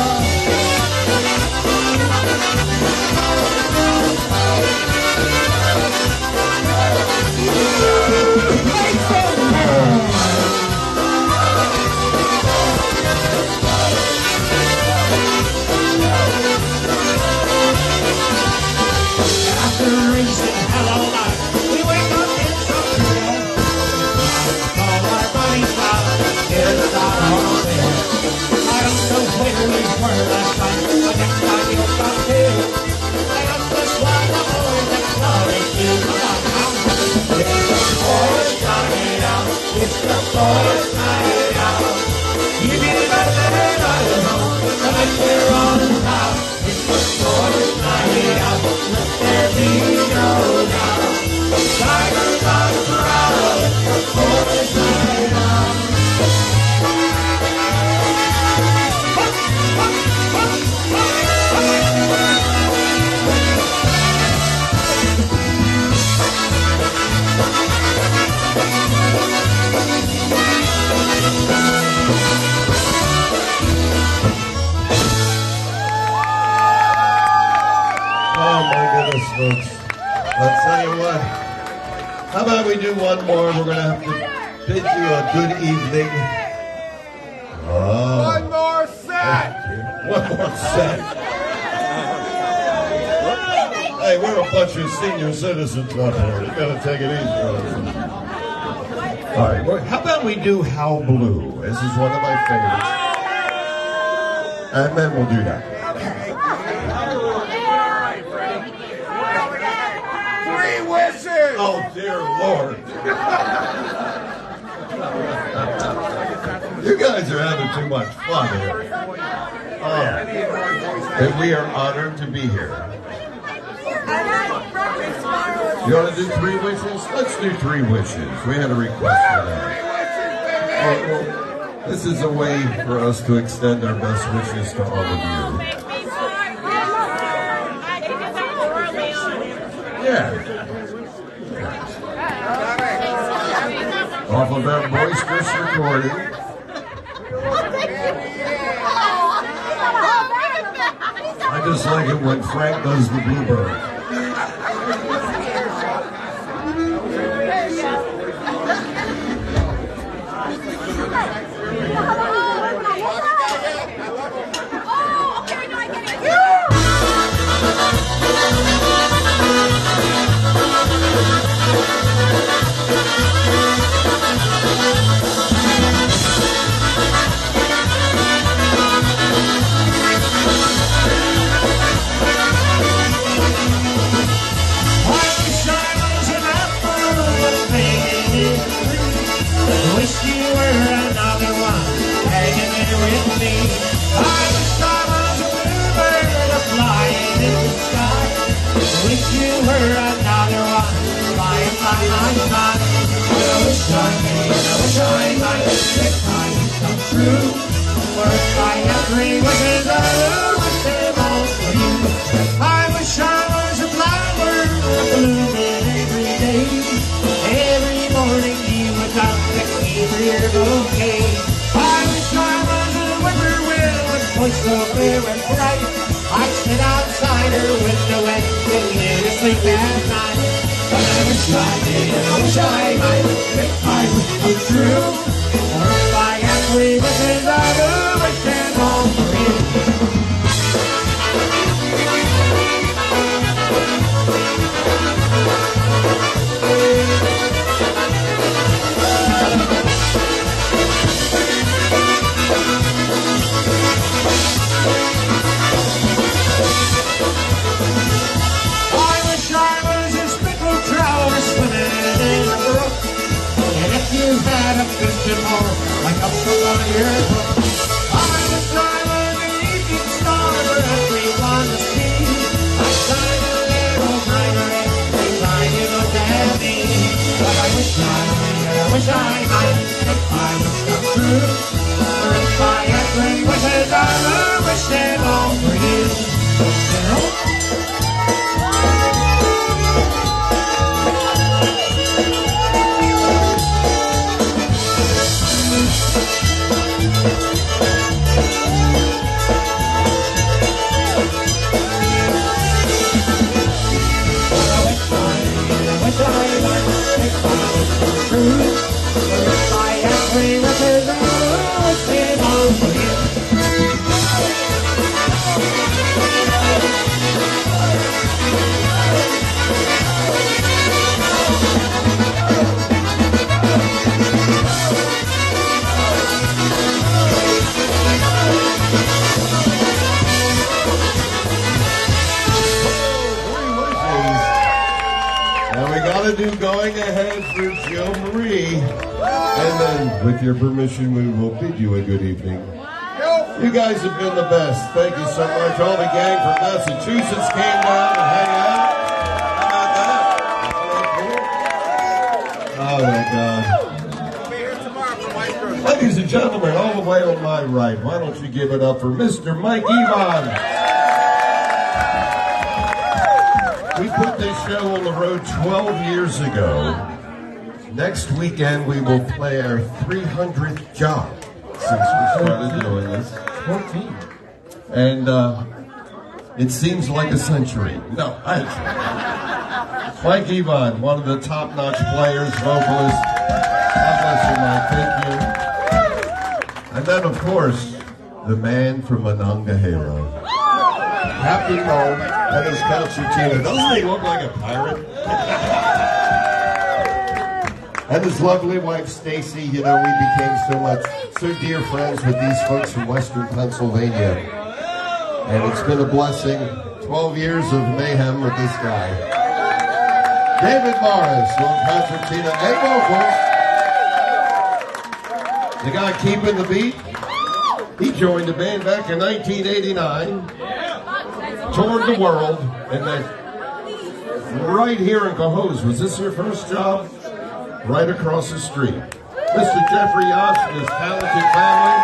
Make some noise. After racing hell all night, we wake up in some trail. Call our buddies out, get us out on there. I don't know where we were last night, but next time you'll come too. I got this one, the boys that sorry to. Come on now. It's the boys' night out. It's the boys' night out. You need a better night at home, but like we're on the top. It's the boys' night out. Let there be no doubt. Tigers on the prowl. It's the boys' night out. Oh my goodness, folks. I'll tell you what. How about we do one more? We're going to have to bid you a good evening. Oh. One more set. One more set. Hey, we're a bunch of senior citizens up here. You gotta take it easy. All right, well, how about we do How Blue? This is one of my favorites. And then we'll do that. Three wishes! Oh, dear Lord. You guys are having too much fun here. And we are honored to be here. You want to do three wishes? Let's do three wishes. We had a request for that. Well, this is a way for us to extend our best wishes to all of you. Yeah. Off of that boisterous recording. I just like it when Frank does the bluebird. Wish you were another one hanging in with me. I wish I was a bluebird flying in the sky. Wish you were another one flying by my side. I wish I might make my wish come true. For if I have three wishes, I will wish them all for you. I wish I was a flower blooming every day. Every morning you would come to me for your bouquet. I wish I was a whippoorwill with voice so clear and bright. I'd sit outside her window and sing you to sleep at night. But I wish I did, I wish I might make my wish come true. Or if I had three wishes, I would wish them all for you. A fishing hole like up from on your book. I wish I was an evening star for everyone to see. I shine a little brighter every time you look at me. But I wish I might make my wish come true. For if I had three wishes, I would wish them all for you. Do going ahead for Joe Marie. And then, with your permission, we will bid you a good evening. You guys have been the best. Thank you so much. All the gang from Massachusetts came down to hang out. How about that? Oh, my God. Ladies and gentlemen, all the way on my right, why don't you give it up for Mr. Mike Evans? We put this show on the road 12 years ago. Next weekend, we will play our 300th job since we started doing this. 14. And it seems like a century. No, actually. Mike Evans, one of the top-notch players, vocalists. God bless you, Mike. Thank you. And then, of course, the man from Monongahela. Captain Mo and his concertina. Doesn't he look like a pirate? And his lovely wife, Stacy. You know, we became so dear friends with these folks from Western Pennsylvania. And it's been a blessing. 12 years of mayhem with this guy. David Morris on concertina and vocals. The guy keeping the beat. He joined the band back in 1989. Toured the world. And then right here in Cohoes. Was this your first job? Right across the street. Mr. Jeffrey Yacht and his talented family.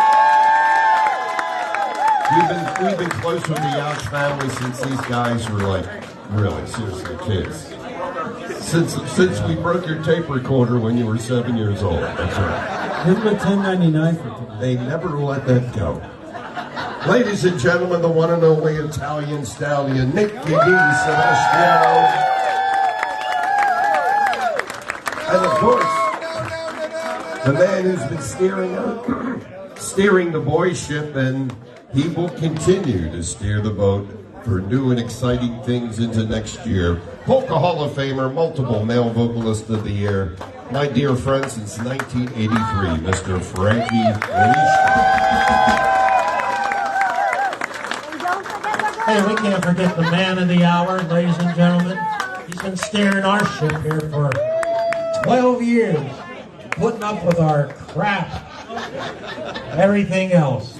We've been close with the Yacht family since these guys were like, really, seriously, kids. Since we broke your tape recorder when you were 7 years old. That's right. Give them a $10.99 for tonight. They never let that go. Ladies and gentlemen, the one and only Italian stallion, Nicky Di Sebastiano. And of course, the man who's been steering the boys' ship, and he will continue to steer the boat for new and exciting things into next year. Polka Hall of Famer, multiple male vocalist of the year, my dear friend since 1983, Mr. Frankie Leishman. Hey, we can't forget the man of the hour, ladies and gentlemen. He's been steering our ship here for 12 years, putting up with our crap, everything else.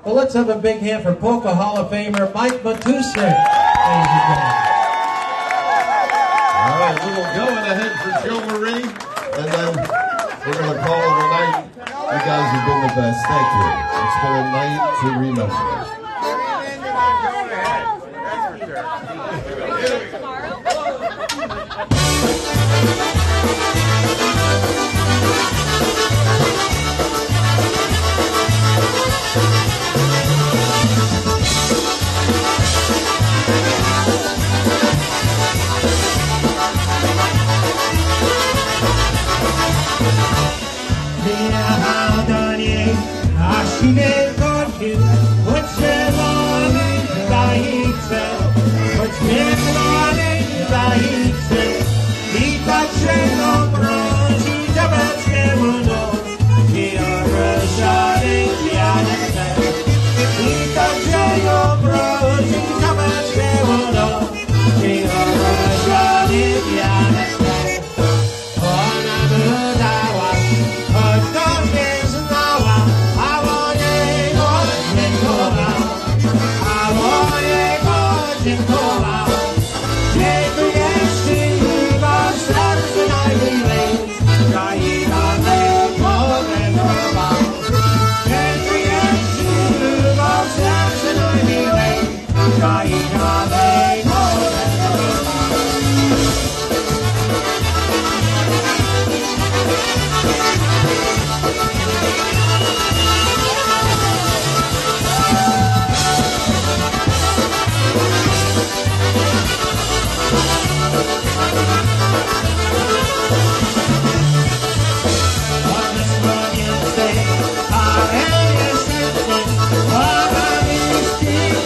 Well, let's have a big hand for Polka Hall of Famer Mike Matusek, ladies and gentlemen. All right, a little going ahead for Joe Marie, and then we're going to call it a night. You guys have been the best. Thank you. It's been a night to remember.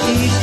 He's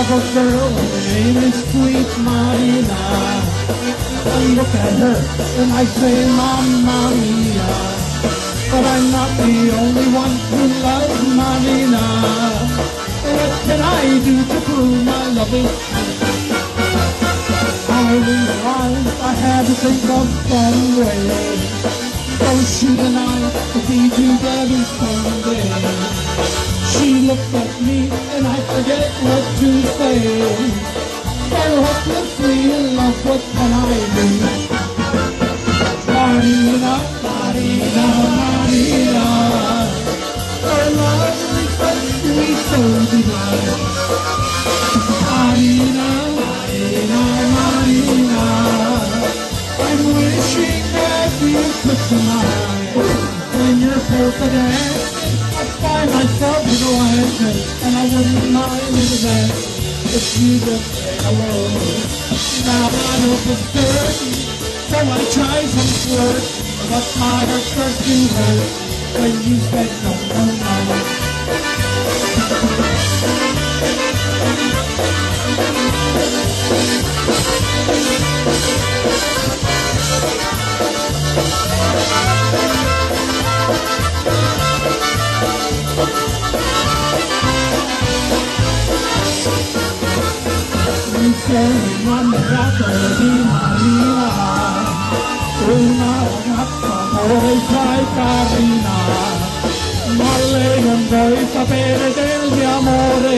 little girl, her name is Sweet Marina. I look at her and I say, Mamma Mia. But I'm not the only one who loves Marina. What can I do to prove my love is true? I realized I had to think of some way. So she and I could be together someday. She looked at me and I forget what to say. So hopelessly in love, what can I do? Marina, Marina, Marina, her love is so sweet, so divine. Marina, Marina, Marina, I'm wishing that you could smile. When you're perfect, I find myself in a way, and I wouldn't mind that if you just say hello. Now I know for certain, so I try some flirt, but my heart starts to hurt when you said no, no, no. Innamorata di Marina, una ragazza poi sai carina, ma lei non vuoi sapere del mio amore,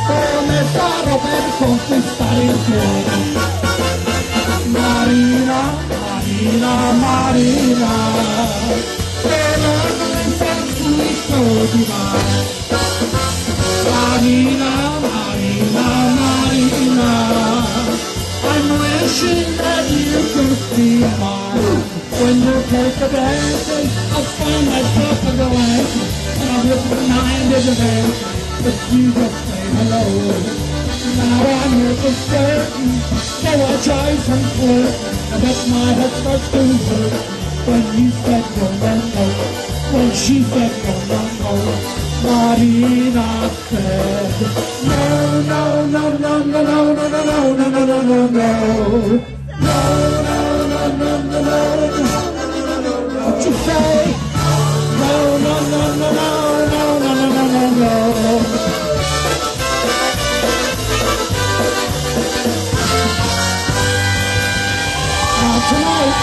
come farò per conquistare il cuore. Marina, Marina, Marina, che non sei tutto di mare. Marina, Marina, Marina, I'm wishing that you could be mine. When you take a dancing, I find myself in the way, and I wouldn't mind it again, if you just say hello. Now I'm here for certain, so I try some flirt, but my head starts to hurt when you said no, no, no, when she said no, no, no. Marina said, no, no, no, no, no, no, no, no, no, no, no, no, no. No, no, no, no, no, no. What you say? No, no, no, no, no, no, no, no, no, no. Now tonight.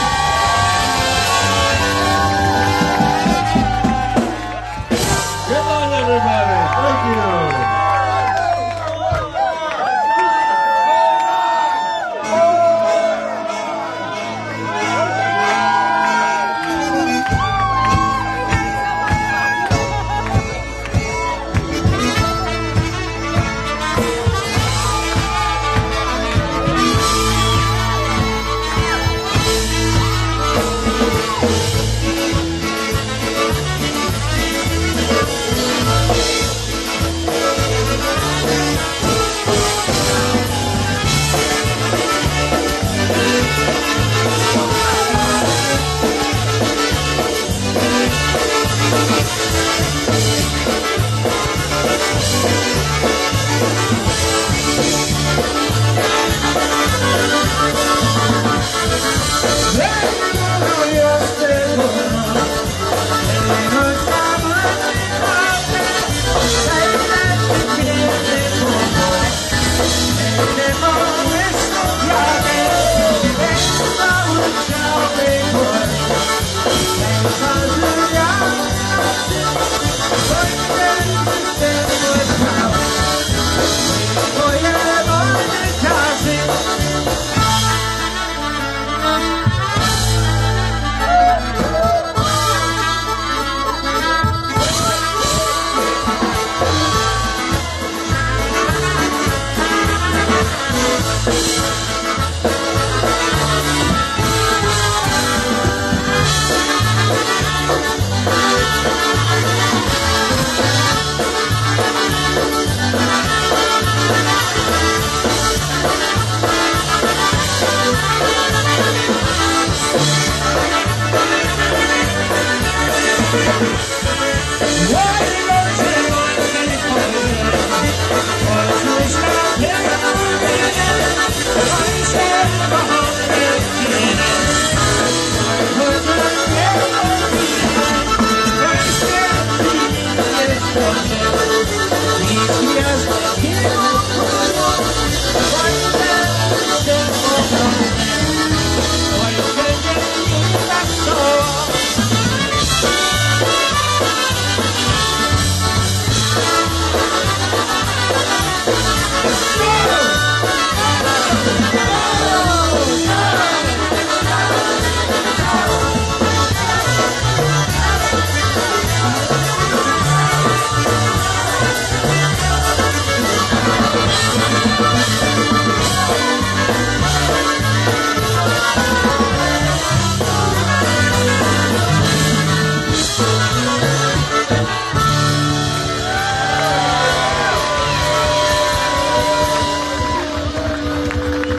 What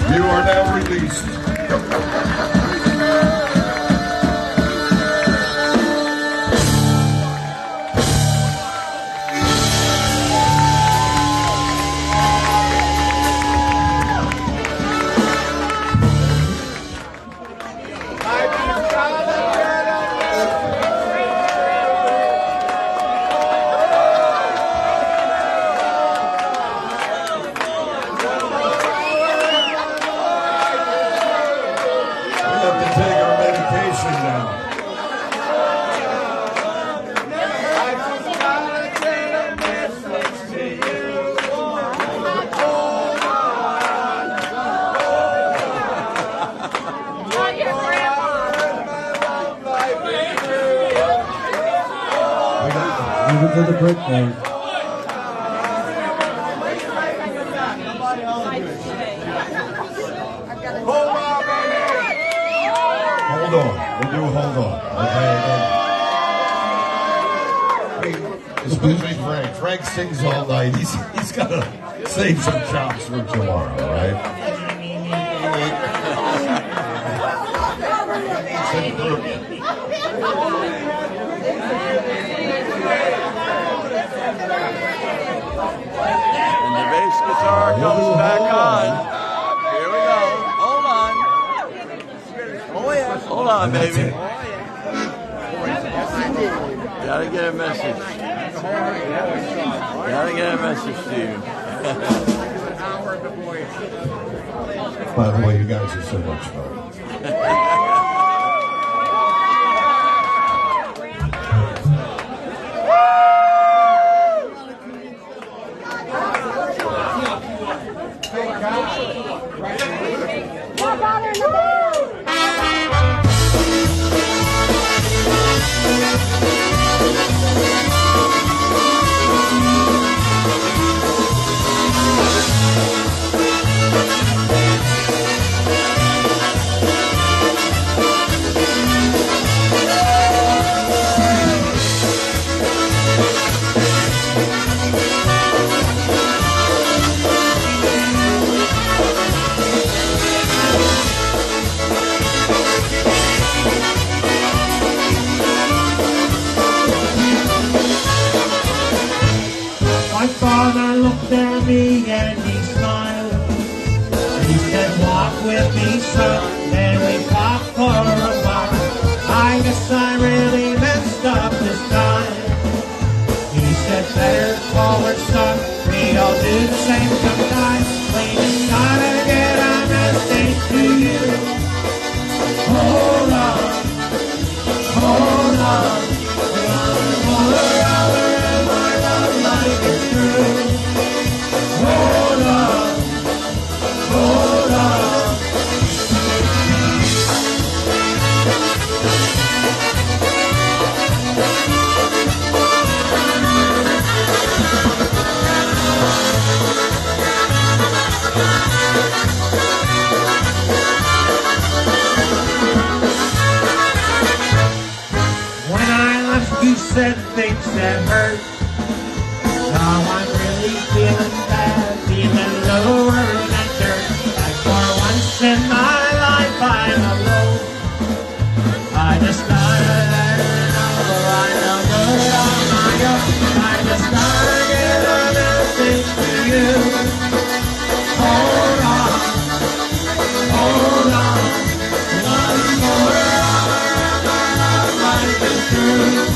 You are now released. Even to the birthday. Hold on. We'll do hold on. Okay. Especially Frank. Frank sings all night. He's got to save some chops for tomorrow, right? And the bass guitar comes back on. Here we go. Hold on. Oh yeah. Hold on, baby. Gotta get a message. Gotta get a message to you. By the way, you guys are so much fun. My father looked at me and he smiled. He said, walk with me, son, and we talked for a while. I guess I really messed up this time. He said, better forward, son, we all do the same sometimes. We just gotta get a message to you. Hold on, hold on. Hold on, hold on. When I left, you said things that hurt. Now I'm really feeling bad, feeling lower than dirt. Like for once in my life I'm alone. I just gotta let her know I'm no good on my own. I just gotta get a message to you. Hold on, hold on. One more hour and my love might be through.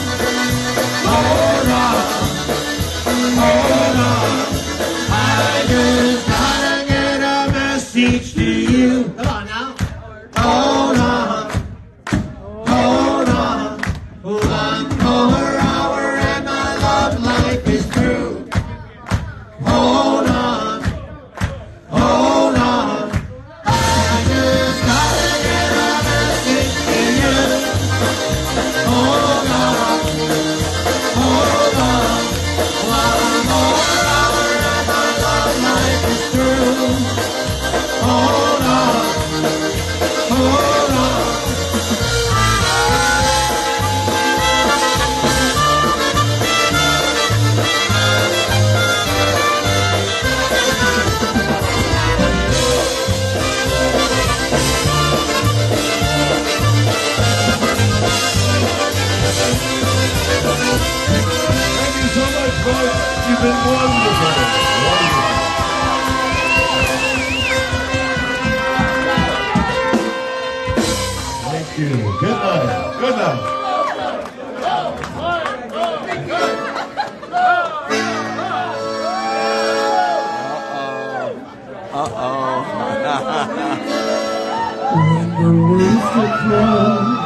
Hold on. you. Come on now. Hold on. Hold on. One more hour and my love life is through. Hold on. Hold on. I just gotta get a message to you. Hold on. Hold on. One more hour and my love life is through. Hold on. Hold on. Thank you so much, folks. You've been wonderful. Wonderful. Thank you. Good night. Good night. When the rooster crows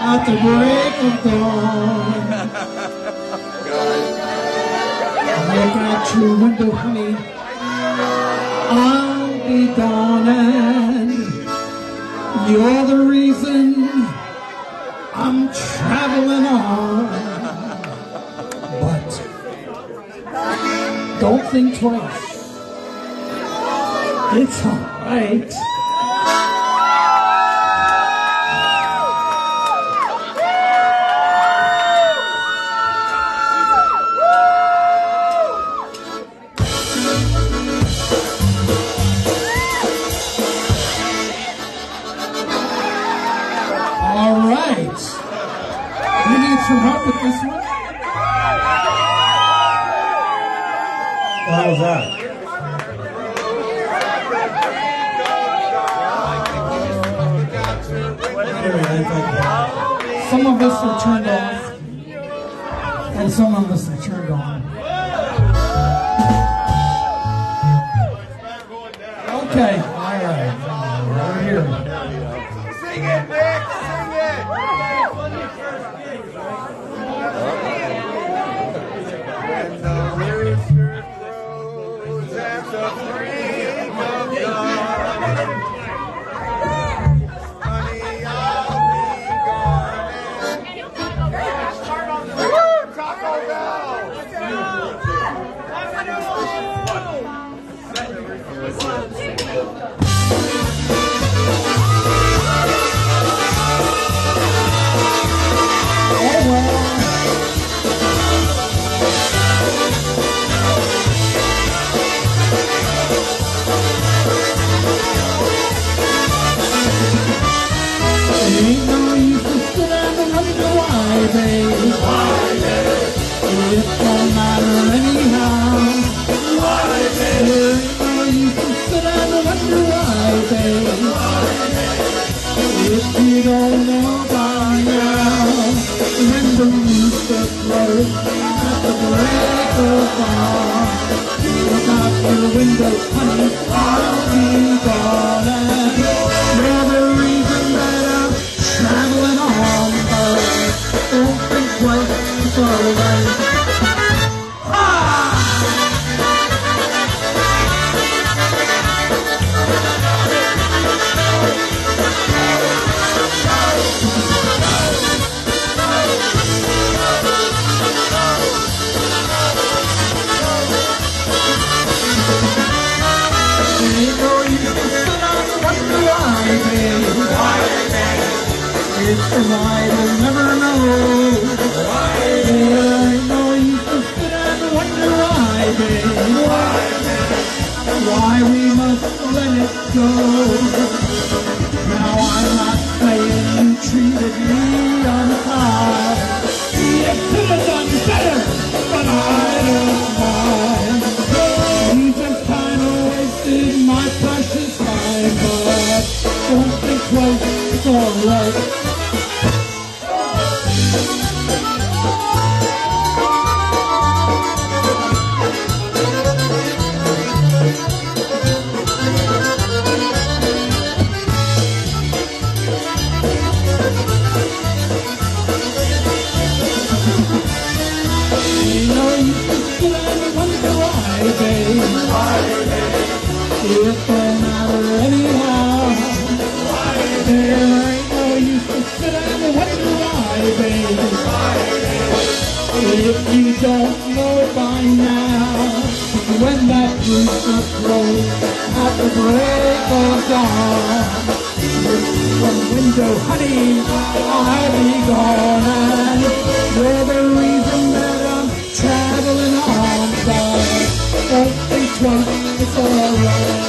at the break of dawn, look out your window, honey, I'll be gone, and you're the reason I'm traveling on. But don't think twice. It's all right. All right. You need some help with this one? How was that? Some of us are turned off, and some of us are turned on. Okay, all right. We're here. Sing it, Nick. Sing it. When the rooster crows at the break of dawn, honey, I'll be gone. Woo! Taco Bell. Ain't no use to sit and wonder why, babe. Why, babe? It don't matter anyhow. Why, babe? Ain't no use to sit and wonder why, babe. Why, babe? If you don't know by now, when the rooster crows at the break of dawn, look out your window, honey, I'll be gone. And you're the reason that I'm traveling on, but don't think twice, it's all right. Ain't no use to sit and wonder why, babe. Why, babe? It's the why you'll never know. Why, babe? Ain't no use to If you don't know by now, when that rooster crows at the break of dawn, from window, honey, I'll be gone, and you're the reason that I'm traveling on. But don't think twice, it's alright.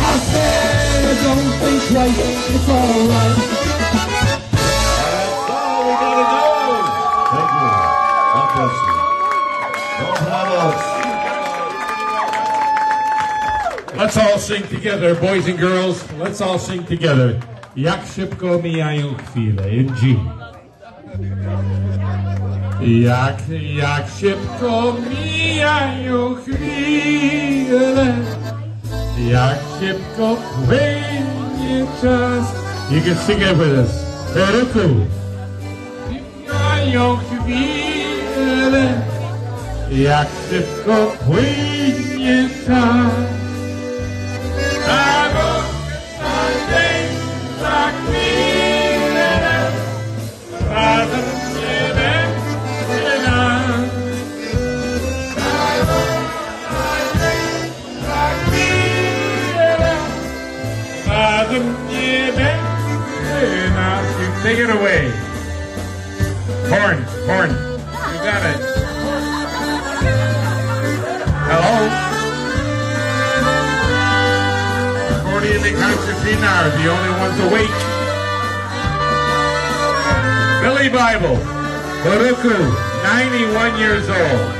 I said, don't think twice, it's alright. That's all we gotta do. Thank you. God bless you. Let's all sing together, boys and girls. Let's all sing together. Jak szybko mijają chwile in G. Jak szybko mijają chwile, jak szybko płynie czas. You can sing it with us. Hrukus. Mijają chwile, jak szybko płynie czas. Na dzień, za chwilę, razem nie będzie nas. Na dzień, za chwilę, razem nie będzie nas. You take it away. Horn. You got it. Hello? Accordion and concertina are the only ones awake. Billy Bible, Hrukus, 91 years old.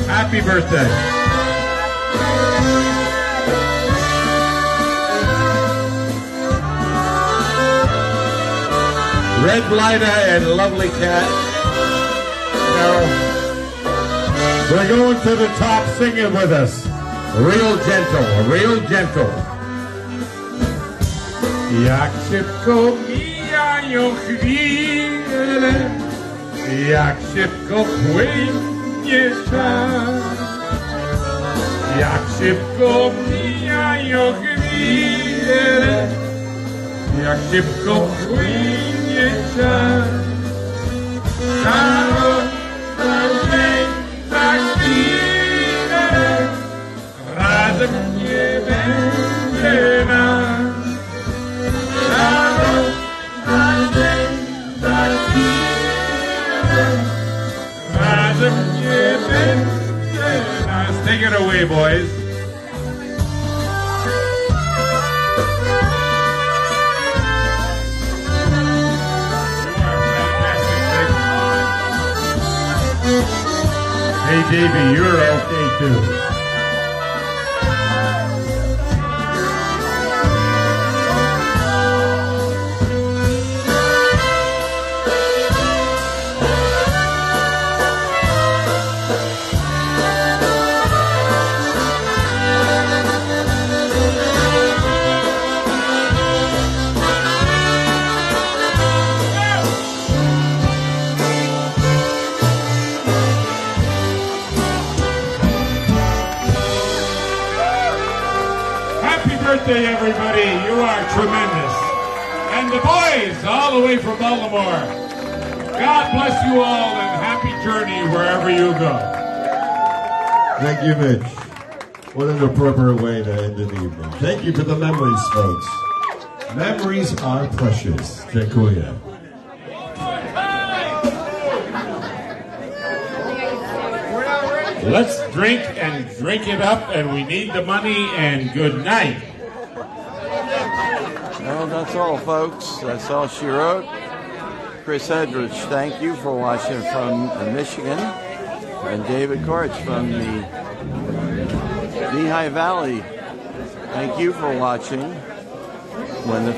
Happy birthday. Red Blighter and Lovely Cat. Carol. We're going to the top. Sing it with us. Real gentle. Jak szybko mijają chwile, jak szybko płynie czas. Jak szybko mijają chwile, jak szybko płynie czas. Za rok, za dzień, za chwilę, razem nie będzie nas. Za rok, za dzień, za chwilę, razem nie będzie nas. Take it away, boys. Hey, Davey, you're okay too. Birthday, everybody. You are tremendous. And the boys, all the way from Baltimore. God bless you all and happy journey wherever you go. Thank you, Mitch. What an appropriate way to end the evening. Thank you for the memories, folks. Memories are precious. Dziękuję. Let's drink and drink it up, and we need the money, and good night. Well, that's all, folks. That's all she wrote. Chris Edrich, thank you for watching from Michigan. And David Korch from the Lehigh Valley. Thank you for watching. When the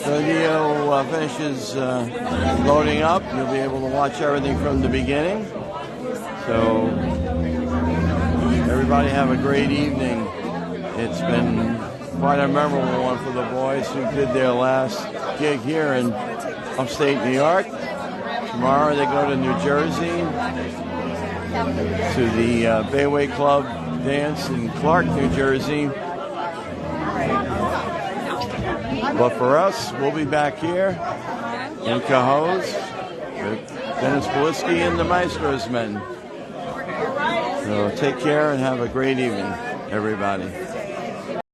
video finishes loading up, you'll be able to watch everything from the beginning. So, everybody have a great evening. It's been quite a memorable one for the boys who did their last gig here in upstate New York. Tomorrow they go to New Jersey to the Bayway Club dance in Clark, New Jersey. But for us, we'll be back here in Cohoes with Dennis Polisky and the Maestro's men. So take care and have a great evening, everybody.